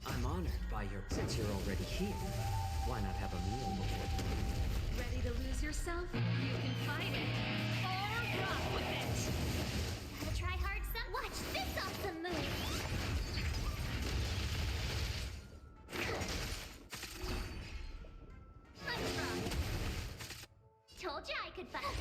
I'm honored by your... Since you're already here, why not have a meal before? Ready to lose yourself? You can fight it. Or rock with it. Gotta try hard some. Watch this awesome move! Let's rock. Told you I could fight.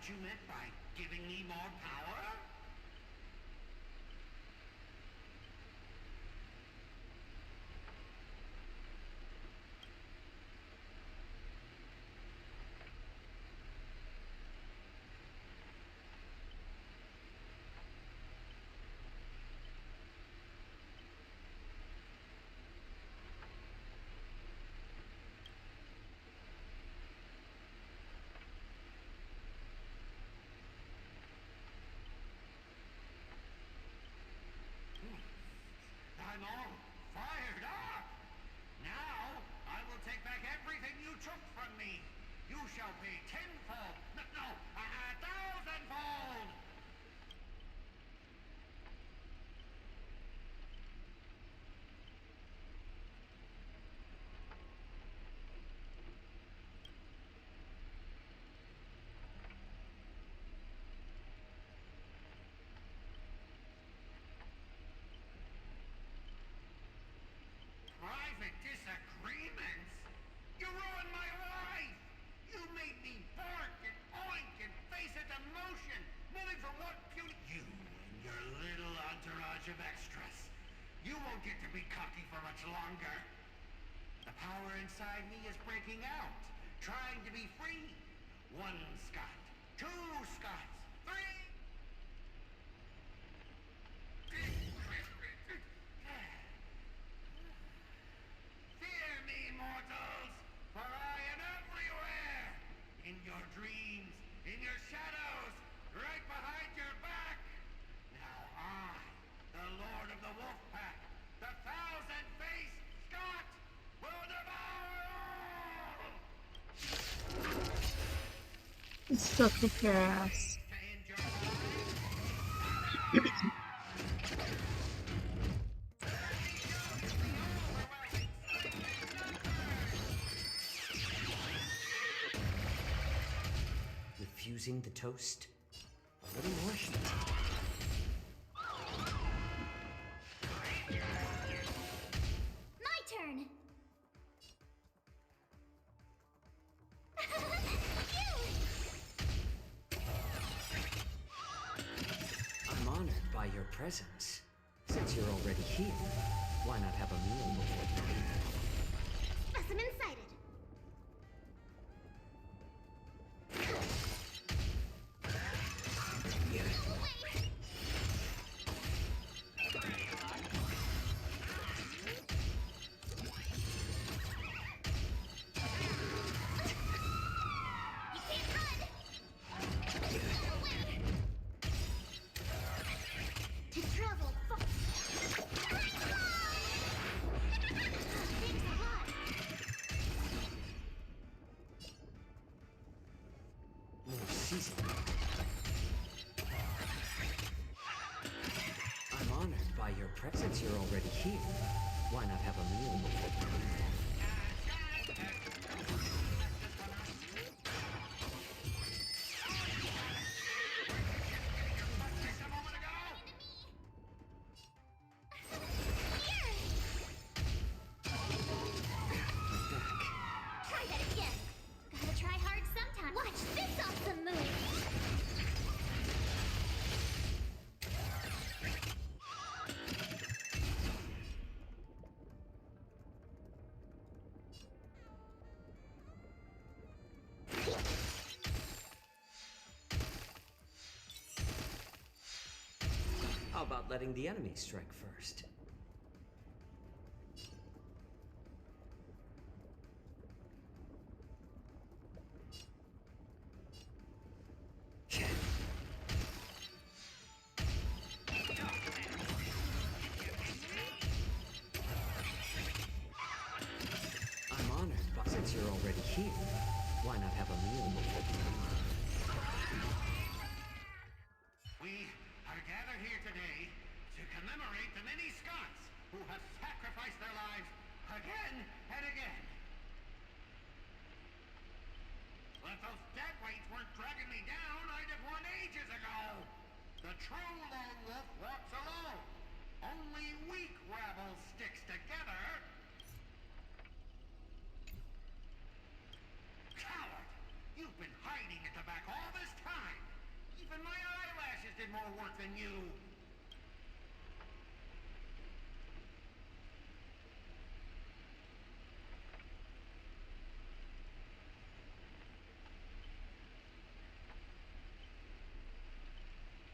you meant by giving me more power? I'm all fired up! Now, I will take back everything you took from me. You shall pay tenfold, no, 1,000-fold! Private disagreements? You ruined my life! You made me bark and oink and face a demotion, moving from one puny... You and your little entourage of extras. You won't get to be cocky for much longer. The power inside me is breaking out, trying to be free. 1 Scot, 2 Scots, 3... Fear me, mortals, for I am everywhere! In your dreams, in your shadows, right behind your back! Now I, the Lord of the Wolf Pack, the 1,000-faced Scot, will devour all! Still kick your ass. Refusing the toast? What emotion? My turn! I'm honored by your presence. Since you're already here, why not have a meal before you leave? Specimen sighted. To travel far. Thanks a lot. More seasoned. I'm honored by your presence. You're already here. Why not have a meal before you leave? Try that again. Gotta try hard sometime. Watch this awesome move. How about letting the enemy strike first? I'm honored, but since you're already here, why not have a meal before you leave? We are gathered here today to commemorate the many Scots who have sacrificed their lives again and again. If those dead weights weren't dragging me down, I'd have won ages ago. The true lone wolf walks alone. Only weak rabble sticks together. Coward! You've been hiding at the back all this time. Even my eyelashes did more work than you.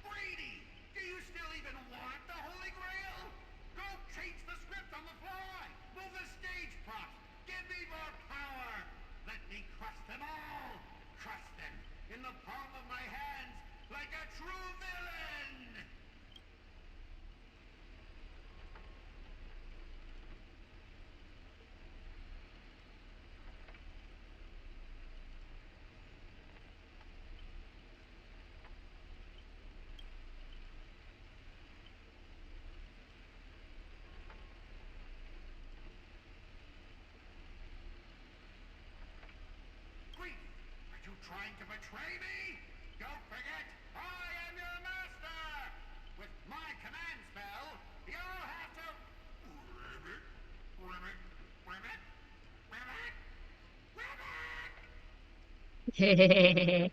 Brady, do you still even want the Holy Grail? Go change the script on the fly. Move the stage props. Give me more power. Let me crush them all. Crush them in the palm of my hands like a true villain. Grief, are you trying to betray me? Don't forget, I am your master! With my command spell, you'll have to... Ribbit, ribbit, ribbit, ribbit, ribbit!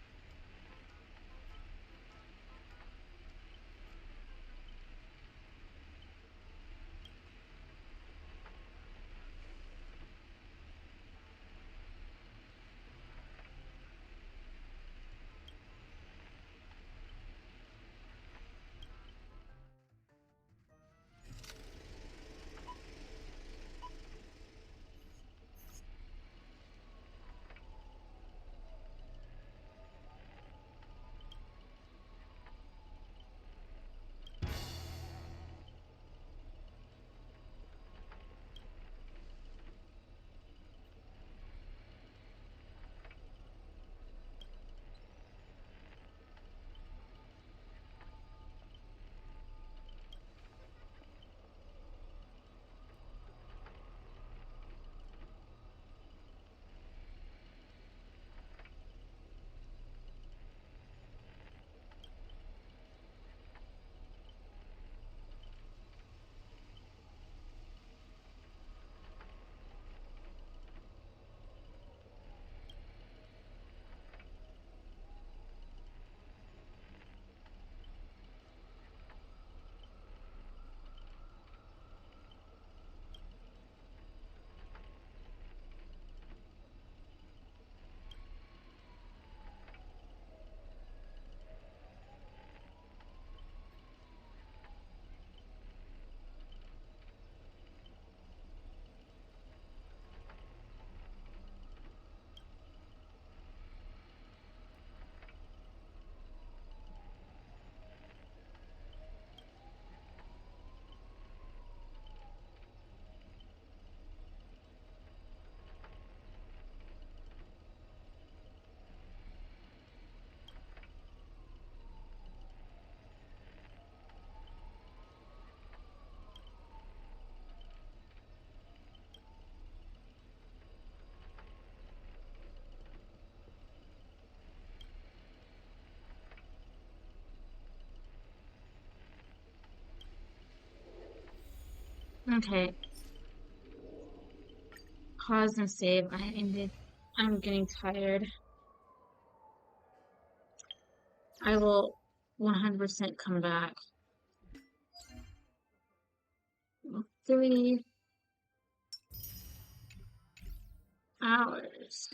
Okay. Pause and save. I'm getting tired. I will 100% come back. 3 hours.